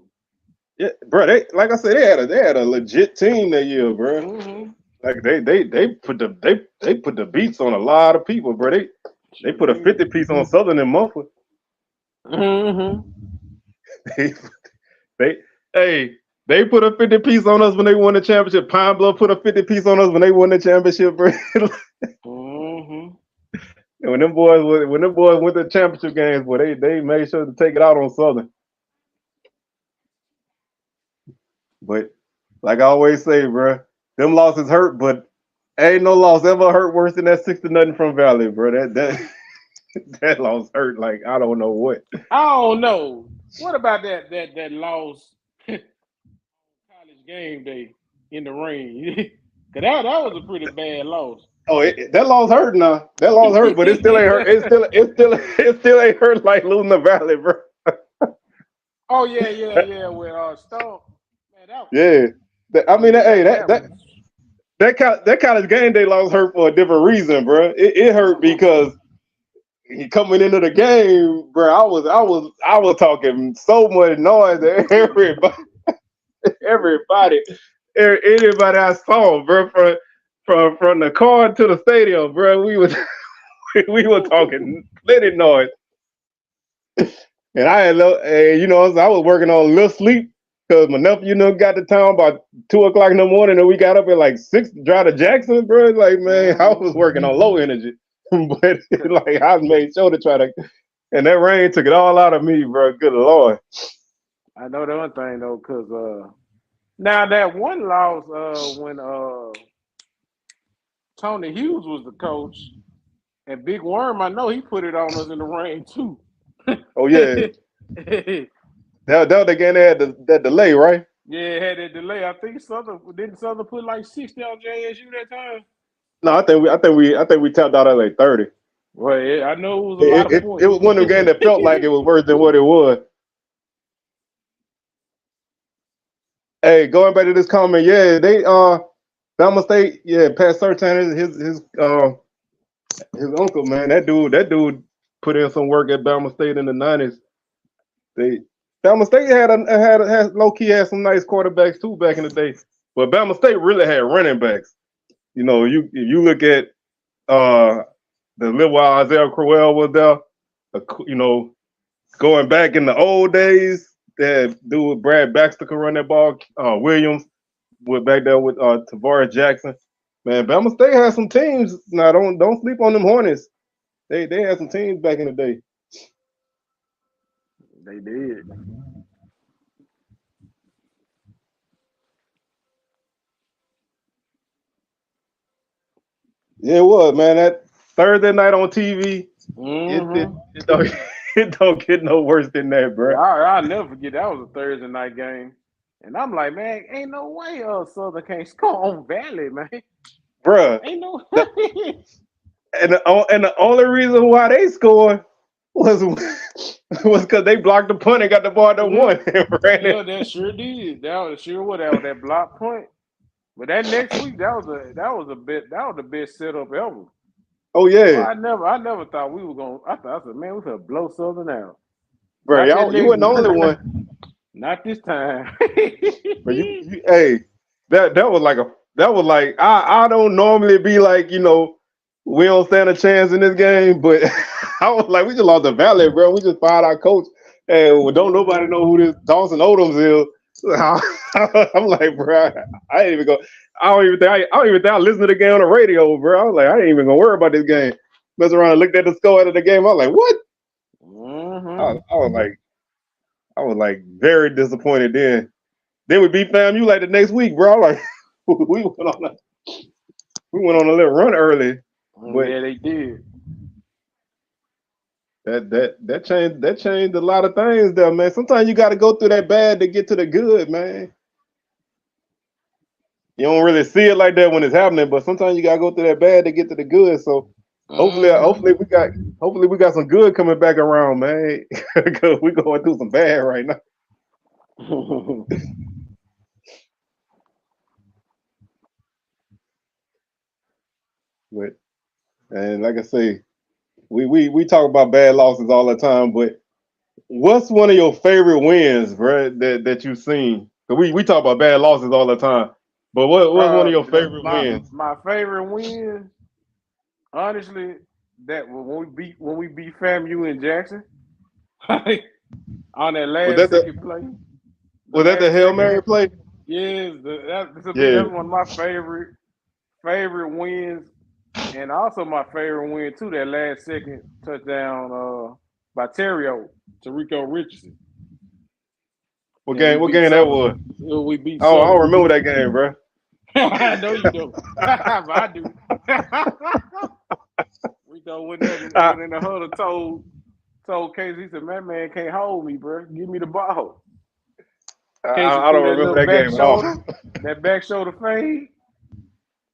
Yeah, bro. Like I said, they had a legit team that year, bro. Mm-hmm. Like they put the beats on a lot of people, bro. They put a 50 piece on Southern and Mumford. Mm-hmm. they they put a 50 piece on us when they won the championship. Pine Bluff put a 50 piece on us when they won the championship, bro. Mm-hmm. And when them boys went to championship games, boy, they made sure to take it out on Southern. But like I always say, bro, them losses hurt, but ain't no loss ever hurt worse than that 6-0 from Valley, bro. That that loss hurt like I don't know what. I don't know. What about that loss college game day in the rain? Cause that was a pretty bad loss. Oh, that loss hurt now. That loss hurt, but it still ain't hurt. It still ain't hurt like losing the Valley, bro. Oh yeah. With Stone, man, Yeah. I mean, hey, that college game day loss hurt for a different reason, bro. It hurt because he coming into the game, bro. I was talking so much noise that everybody, anybody I saw, bro, from the car to the stadium, bro. We was we were talking plenty noise, and I had I was working on a little sleep because my nephew got to town about 2 o'clock in the morning, and we got up at like 6 to drive to Jackson, bro. Like man, I was working on low energy, but like I made sure to try to. And that rain took it all out of me, bro. Good Lord. I know the one thing though, cause now that one loss when Tony Hughes was the coach and Big Worm, I know he put it on us in the rain too. Oh yeah, that was the game they had that delay, right? Yeah, it had that delay. I think Southern put like 60 on JSU that time. No, I think we tapped out at like 30. Well, I know it was a lot It, of it, it points. was one of the games that felt like it was worse than what it was. Hey, going back to this comment, yeah, they Bama State, yeah, Pat Surtain, his uncle, man, that dude put in some work at Bama State in the 90s. They Bama State had low key had some nice quarterbacks too back in the day, but Bama State really had running backs. You know, if you look at the little while Isaiah Crowell was there, you know, going back in the old days, that dude Brad Baxter could run that ball. Williams was back there with Tavares Jackson. Man, Bama State had some teams. Now don't sleep on them Hornets. They had some teams back in the day. They did. Yeah, it was, man. That Thursday night on TV, Mm-hmm. it don't get no worse than that, bro. Yeah, I'll never forget that was a Thursday night game. And I'm like, man, ain't no way Southern can't score on Valley, man. Bruh. Ain't no way. And the only reason why they scored was because they blocked the punt and got the ball to one and ran Yeah, it. that sure did. That was that block point. But that next week, that was the best setup ever. Oh yeah. I never thought we were gonna. I said, man, we could blow Southern out. Bro, you weren't the only one. Not this time. But hey, that was like I don't normally be like, you know, we don't stand a chance in this game, but I was like, we just lost the Valley, bro. We just fired our coach, and don't nobody know who this Dawson Odoms is. I'm like, bro, I ain't even go. I don't even think I listened to the game on the radio, bro. I was like, I ain't even gonna worry about this game. Mess around and looked at the score out of the game. I was like, what? Mm-hmm. I was like very disappointed then. Then we beat FAMU like the next week, bro. Like we went on a little run early. But yeah, they did. That changed a lot of things there, man. Sometimes you gotta go through that bad to get to the good, man. You don't really see it like that when it's happening, but sometimes you gotta go through that bad to get to the good. So hopefully we got some good coming back around, man. Because we're going through some bad right now. But and like I say, we talk about bad losses all the time, but what's one of your favorite wins, bro, that you've seen? We talk about bad losses all the time, but what's one of your favorite wins? My favorite win, honestly, that when we beat FAMU in Jackson on that last second play. Was that the Hail Mary play? Yes, that's one of my favorite wins, and also my favorite win too. That last second touchdown by Terrio to Rico Richardson. What game that was? We beat. Oh, I don't remember that game, bro. I know you don't. But I do. Rico went in the huddle, told Casey, he said, man can't hold me, bro. Give me the ball. I don't remember that game at all. That back shoulder fade.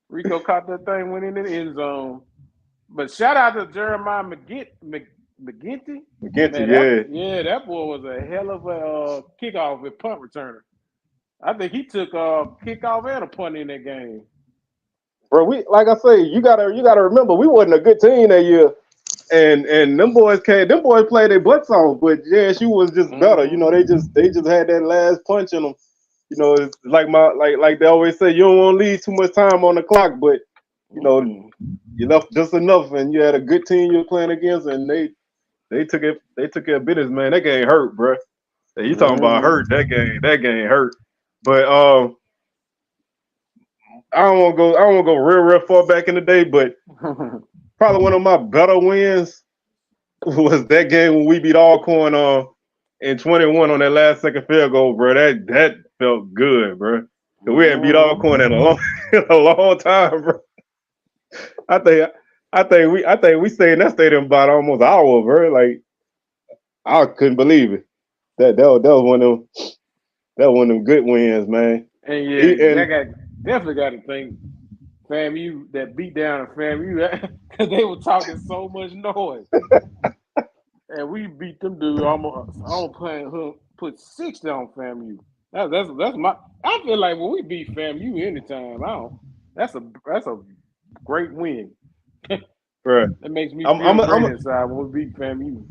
Rico caught that thing, went in the end zone. But shout out to Jeremiah McGinty. Yeah. That boy was a hell of a kickoff with punt returner. I think he took a kickoff and a punt in that game. Bro, like I say, you gotta remember we wasn't a good team that year. And them boys played their butts off, but JSU was just better. You know, they just had that last punch in them. You know, it's like they always say, you don't want to leave too much time on the clock, but you know, you left just enough, and you had a good team you're playing against, and they took care of business, man. That game hurt, bro. You talking about hurt? That game hurt. But I don't want to go real far back in the day, but probably one of my better wins was that game when we beat Alcorn in 21 on that last second field goal, bro. That felt good, bro. We hadn't beat Alcorn in a long time, bro. I think we stayed in that stadium about almost an hour, bro. Like I couldn't believe it. That was one of them. That one of them good wins, man. And yeah, And definitely got to thank FAMU that beat down FAMU because they were talking so much noise, and we beat them dude almost playing put 60 on FAMU. That's my. I feel like when we beat FAMU anytime, I don't. That's a great win. bro, That makes me I'm feel I'm great I'm inside when we beat FAMU.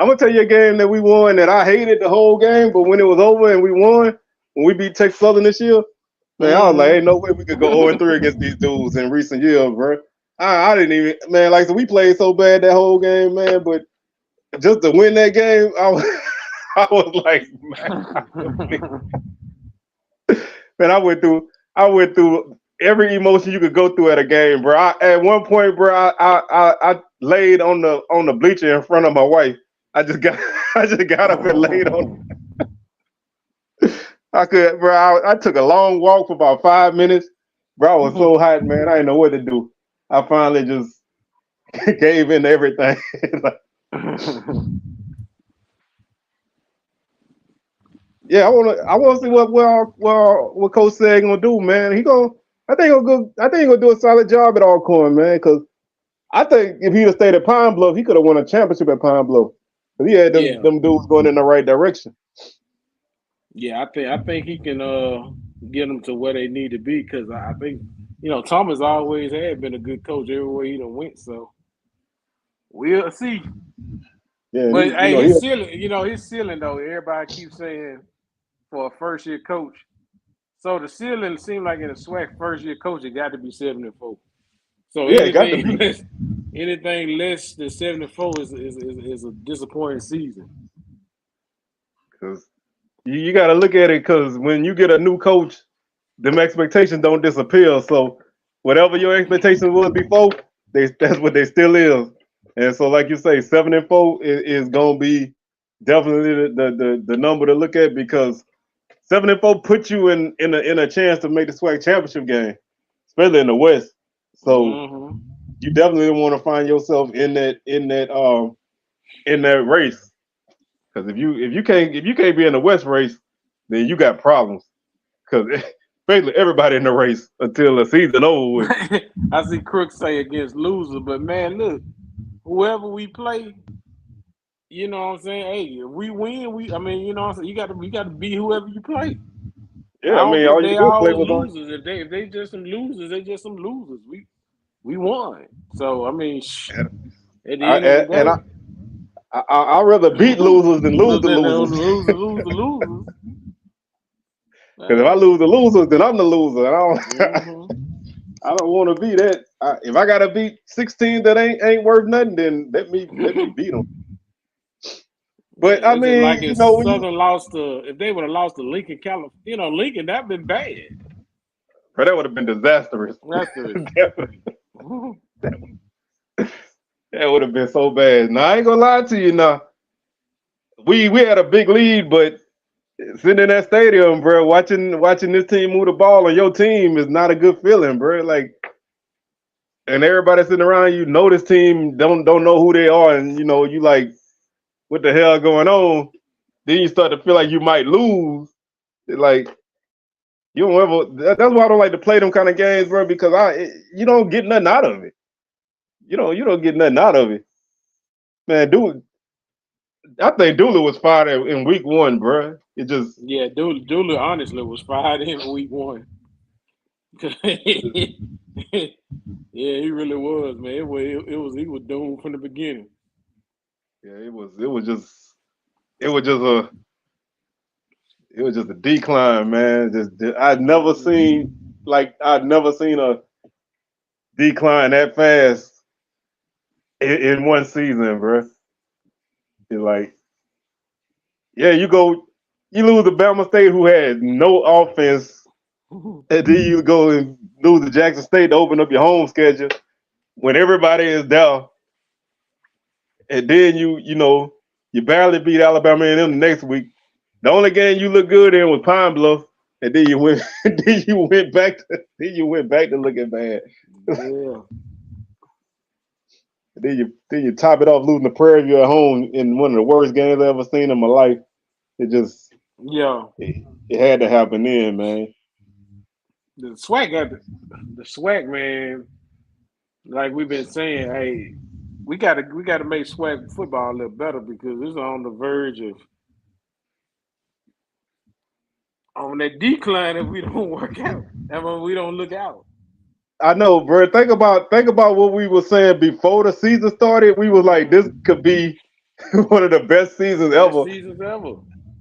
I'm gonna tell you a game that we won that I hated the whole game, but when it was over and we won, when we beat Texas Southern this year, man, I was like, ain't no way we could go 0-3 against these dudes in recent years, bro. I didn't even, man, like, so we played so bad that whole game, man, but just to win that game, I was like, man, I went through every emotion you could go through at a game, bro. At one point, bro, I laid on the bleacher in front of my wife. I just got up and laid on. I could, bro. I took a long walk for about 5 minutes, bro. I was so hot, man. I didn't know what to do. I finally just gave in to everything. Yeah, I want to see what Coach said gonna do, man. I think he gonna do a solid job at Alcorn, man. Because I think if he'd have stayed at Pine Bluff, he could have won a championship at Pine Bluff. Because he had Yeah, them dudes going in the right direction. yeah. I think he can get them to where they need to be because I think Thomas always had been a good coach everywhere he done went. So we'll see. Yeah, But hey, his ceiling though. Everybody keeps saying for a first year coach. So the ceiling seemed like in a SWAC first year coach, it got to be 74. So yeah, it got to be. anything less than 74 is a disappointing season. Because you got to look at it. Because when you get a new coach, them expectations don't disappear. So whatever your expectations was before, that's what they still is. And so, like you say, 7-4 is gonna be definitely the number to look at because 7-4 put you in a chance to make the SWAC championship game, especially in the West. So Mm-hmm. you definitely want to find yourself in that race. Because if you can't be in the West race, then you got problems. Because basically everybody in the race until the season over with. I see Crooks say against losers, but man, look, whoever we play, you know what I'm saying? Hey, if we win, I mean, you know what I'm saying? You got to beat whoever you play. I Yeah, I don't mean think all you they can do is play all with on. losers. If they just some losers, they just some losers. We won. So I mean, at the I end of the and day, I'd rather beat losers than lose the then those losers. losers. Because if I lose the losers, then I'm the loser. Mm-hmm. I don't want to be that. If I gotta beat 16 that ain't worth nothing, then let me beat them. But I It's just mean, like if when you, Southern lost to, if they would have lost to Lincoln, California, Lincoln, that'd been bad. bro, that would have been disastrous. That's the That would have been so bad. Now I ain't gonna lie to you. Now we had a big lead, but sitting in that stadium, bro, watching this team move the ball on your team is not a good feeling, bro. Like, and everybody sitting around you know this team don't know who they are, and you like, what the hell going on? Then you start to feel like you might lose. Like you don't ever. That's why I don't like to play them kind of games, bro. Because you don't get nothing out of it. You don't get nothing out of it, man. Dude, I think Dooley was fired in week 1, bro. It just, yeah. Dooley honestly was fired in week 1. Yeah, he really was, man. He was doomed from the beginning. yeah, it was just a decline, man. I'd never seen a decline that fast in one season, bro. It's like, yeah, you lose to Bama State, who had no offense, and then you go and lose to Jackson State to open up your home schedule when everybody is there, and then you barely beat Alabama and them the next week. The only game you look good in was Pine Bluff, and then you went then you went back to looking bad. Yeah. Then you top it off losing to Prairie View at home in one of the worst games I ever seen in my life. It just Yeah, It had to happen then, man. the SWAC got the SWAC, man. Like we've been saying, hey, we gotta make SWAC football a little better because it's on the verge of on that decline if we don't work out. And when we don't look out. I know, bro. Think about what we were saying before the season started. We was like, this could be one of the best seasons Best ever, seasons ever.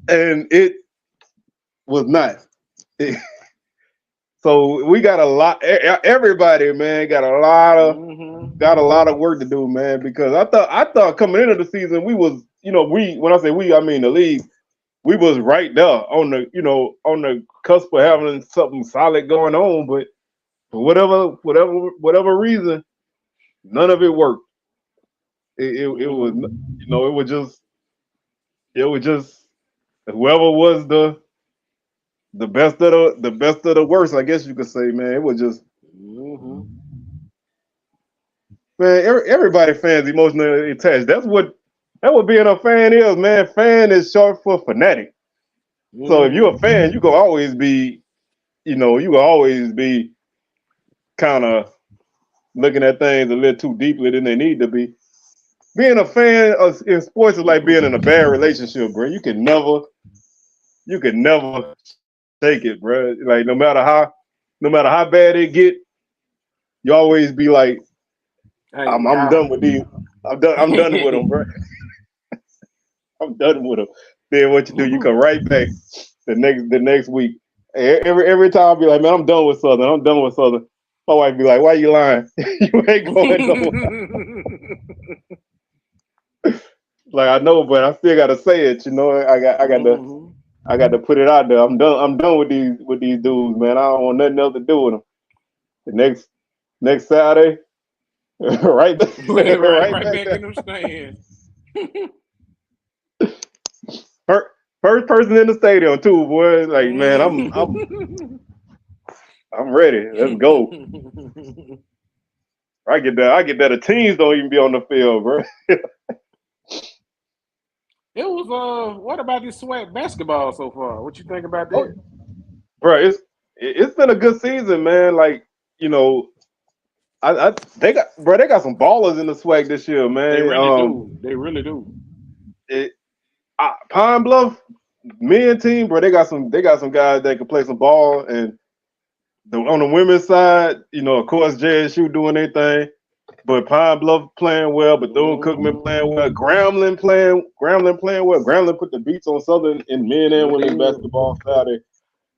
and it was not. So we got a lot. Everybody, man, got a lot of work to do, man. Because I thought coming into the season we was, we when I say we, I mean the league. We was right there on the, on the cusp of having something solid going on, but for whatever reason, none of it worked. It was, it was just whoever was the best of the worst, I guess you could say, man. It was just, man. Everybody fans emotionally attached. That's what being a fan is, man. Fan is short for fanatic. So if you're a fan, you can always be, you can always be kind of looking at things a little too deeply than they need to be. Being a fan in sports is like being in a bad relationship, bro. You can never take it, bro. Like no matter how bad it get, you always be like, Hey, I'm done with these. I'm done with them, bro. I'm done with them. Then what you do? You come right back the next week. Every time I be like, man, I'm done with Southern. I'm done with Southern. My wife be like, why you lying? You ain't going nowhere. Like I know, but I still gotta say it. I got to put it out there. I'm done with these dudes, man. I don't want nothing else to do with them. The next Saturday, right, right right back back there. in them stands. First person in the stadium too, boy. Like man, I'm ready. Let's go. I get that. I get that. The teams don't even be on the field, bro. It was what about this SWAC basketball so far? What you think about Oh, that? bro, it's been a good season, man. Like you know, they got some ballers in the swag this year, They man. really do. They really do. It, Pine Bluff men team, bro. They got some guys that can play some ball, and on the women's side, of course, JSU doing their thing, but Pine Bluff playing well, Bethune Cookman playing well, Grambling playing well. Grambling put the beats on Southern in men and Sure women's did. basketball Saturday.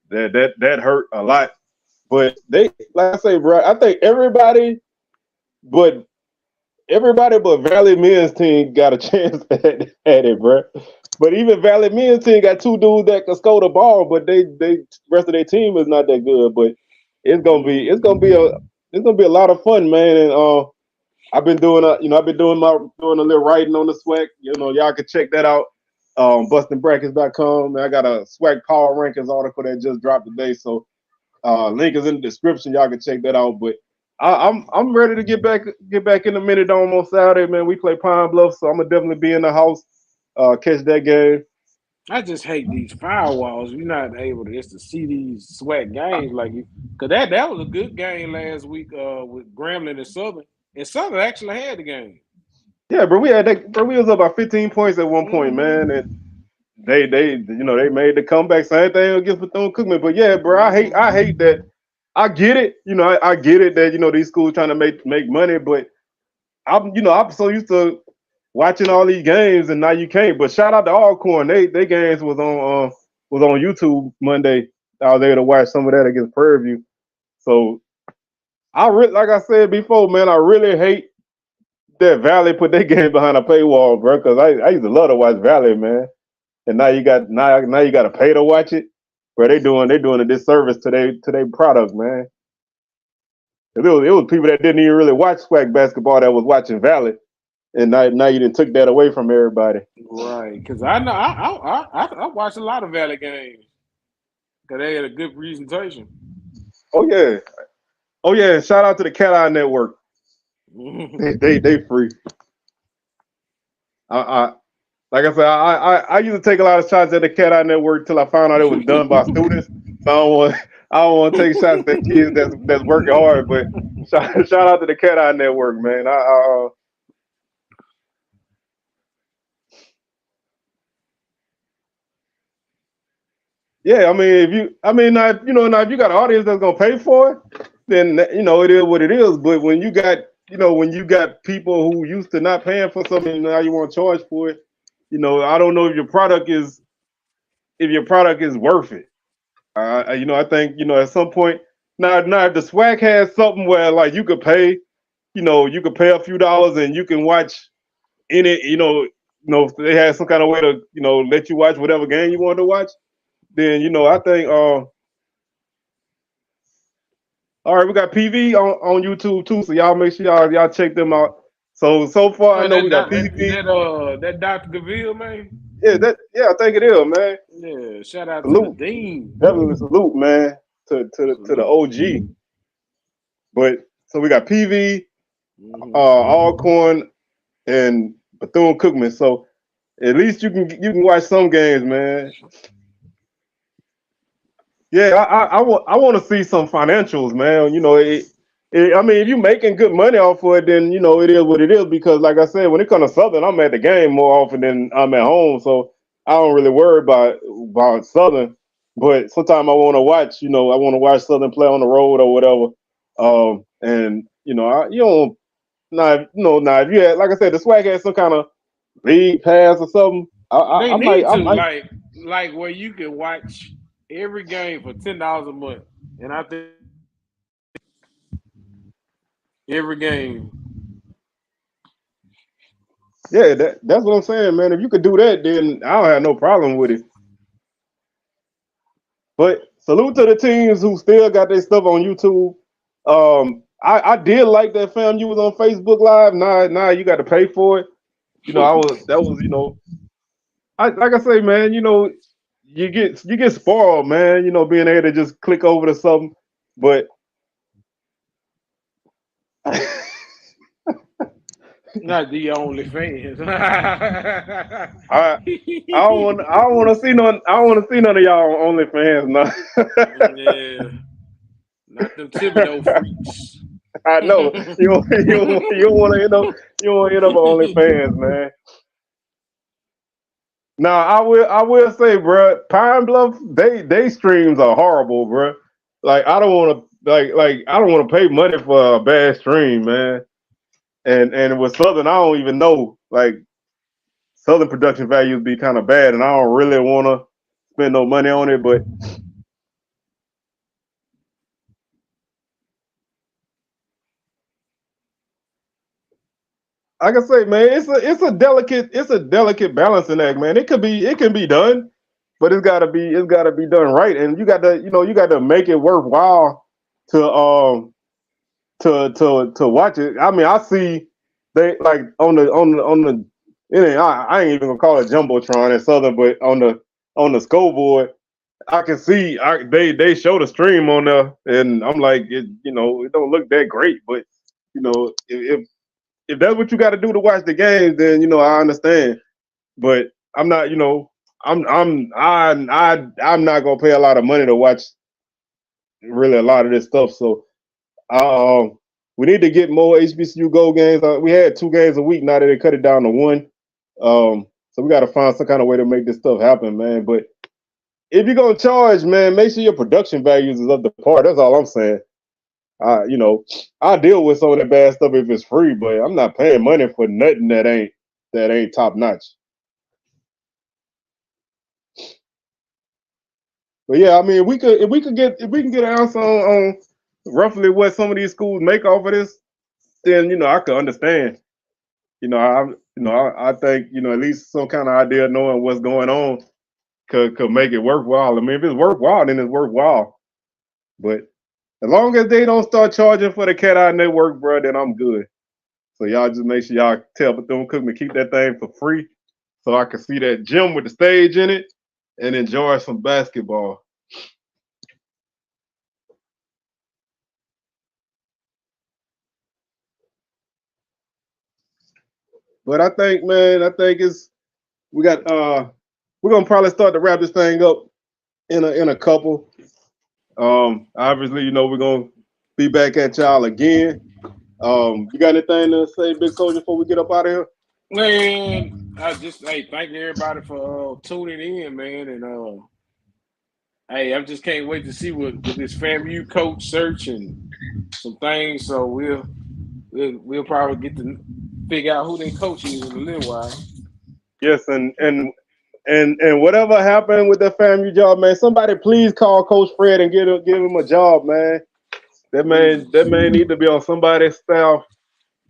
That hurt a lot, but they, like I say, bro. I think but everybody but Valley men's team got a chance at it, bro. But even Valley men's team got two dudes that can score the ball, but they rest of their team is not that good. But it's gonna be it's gonna be a it's gonna be a lot of fun, man. And I've been doing a little writing on the SWAC. Y'all can check that out. Bustingbrackets.com. I got a SWAC power rankings article that just dropped today, so link is in the description. Y'all can check that out. But I'm ready to get back in the minute dome on Saturday, man. We play Pine Bluff, so I'm gonna definitely be in the house, catch that game. I just hate these firewalls. You're not able to just to see these SWAC games like you, because that was a good game last week with Grambling and Southern, and Southern actually had the game. Yeah, bro. We had that. Bro, we was up by 15 points at one point, man, Mm-hmm. and they made the comeback. Same thing against Bethune Cookman. But yeah, bro, I hate that. I get it. I get it that these schools trying to make money, but I'm so used to watching all these games, and now you can't. But shout out to Alcorn. They games was on YouTube Monday. I was able to watch some of that against Prairie View. So like I said before, man, I really hate that Valley put their game behind a paywall, bro. Because I used to love to watch Valley, man. And now you got to pay to watch it. Bro, they doing a disservice to their product, man. It was people that didn't even really watch SWAC basketball that was watching Valley, and now you didn't took that away from everybody. Right, because I know I watched a lot of Valley games because they had a good presentation. Oh yeah, oh yeah. Shout out to the Cat Eye Network. They free. I like I said, I used to take a lot of shots at the Cat Eye Network till I found out it was done by students. So I don't want to take shots at kids that's working hard. But shout out to the Cat Eye Network, man. Yeah, I mean, now if you got an audience that's gonna pay for it, then it is what it is. But when you got people who used to not paying for something, and now you want to charge for it, I don't know if your product is worth it. I think at some point now if the SWAC has something where like you could pay a few dollars and you can watch any, if they have some kind of way to let you watch whatever game you want to watch, then I think all right, we got PV on YouTube too, so y'all make sure y'all check them out. So far I Oh, know we got PV. that Dr. Gaville, man. Yeah, I think it is, man. Yeah, shout out to the Salute, dean. definitely salute, man, to the Salute. OG. But so we got PV, Mm-hmm. Alcorn, and Bethune Cookman. So at least you can watch some games, man. Yeah, I want to see some financials, man. I mean, if you're making good money off of it, then it is what it is. Because, like I said, when it comes to Southern, I'm at the game more often than I'm at home, so I don't really worry about Southern. But sometimes I want to watch, I want to watch Southern play on the road or whatever. And you don't, now if you had, like I said, the SWAC has some kind of league pass or something. They Might, need I to might. like where you can watch every game for $10 a month, and I think every game. Yeah, that's what I'm saying, man. If you could do that, then I don't have no problem with it. But salute to the teams who still got their stuff on YouTube. I did like that you was on Facebook Live. Now you got to pay for it. I was that was I like I say, man. You get spoiled, man. Being able to just click over to something, but Not the only fans. I I don't want to see none. I don't want to see none of y'all on OnlyFans Yeah, not them Thibodeau now. freaks. I know you want to end up on OnlyFans, man. Now I will say, bro, Pine Bluff they streams are horrible, bro. Like I don't want to I don't want to pay money for a bad stream, man. And with Southern, I don't even know. Like Southern production values be kind of bad, and I don't really want to spend no money on it. But like I say, man, it's a delicate balancing act, man. It can be done, but it's gotta be done right, and you got to make it worthwhile to to watch it. I mean, I see they like on the I ain't even gonna call it jumbotron in Southern, but on the scoreboard, I can see they show the stream on there, and I'm like, it don't look that great, but if that's what you got to do to watch the games, then I understand. But I'm not, I'm not gonna pay a lot of money to watch really a lot of this stuff. So we need to get more HBCU Go games. We had 2 games a week. Now that they cut it down to one, so we got to find some kind of way to make this stuff happen, man. But if you're gonna charge, man, make sure your production values is up to par. That's all I'm saying. I deal with some of that bad stuff if it's free, but I'm not paying money for nothing that ain't top notch. But yeah, I mean, if we can get an answer on roughly what some of these schools make off of this, then I could understand. I think at least some kind of idea of knowing what's going on could make it worthwhile. I mean, if it's worthwhile, then it's worthwhile. But as long as they don't start charging for the Cat Eye Network, bro, then I'm good. So y'all just make sure y'all tell Bethune Cookman keep that thing for free, so I can see that gym with the stage in it and enjoy some basketball. But I think, man, I think we got we're gonna probably start to wrap this thing up in a couple. Obviously, we're gonna be back at y'all again. You got anything to say, Big Soldier, before we get up out of here? Man, I just thank everybody for tuning in, man, and hey, I just can't wait to see what this FAMU coach search and some things. So we'll probably get to figure out who their coach is in a little while. Yes, and whatever happened with that FAMU job, man, somebody please call Coach Fred and give him a job, man. That man need to be on somebody's staff,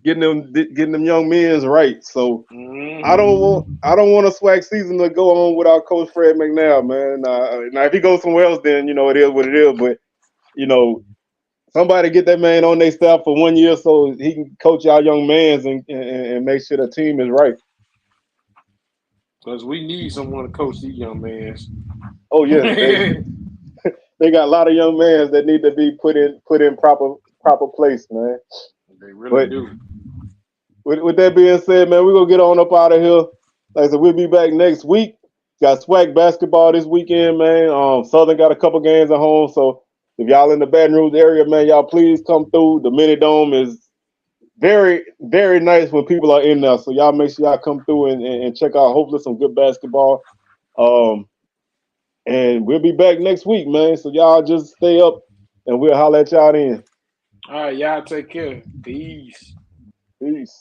getting them young men's right. So I don't want a SWAC season to go on without Coach Fred McNair, man. Now if he goes somewhere else, then it is what it is. But somebody get that man on their staff for 1 year so he can coach our young mans and make sure the team is right. Because we need someone to coach these young men. Oh yes, they got a lot of young men that need to be put in proper place, man. They really do. With that being said, man, we're gonna get on up out of here. Like I said, we'll be back next week. Got SWAC basketball this weekend, man. Southern got a couple games at home, so if y'all in the Baton Rouge area, man, y'all please come through. The Mini Dome is very, very nice when people are in there. So y'all make sure y'all come through and check out hopefully some good basketball. And we'll be back next week, man. So y'all just stay up and we'll holler at y'all then. All right, y'all take care. Peace. Peace.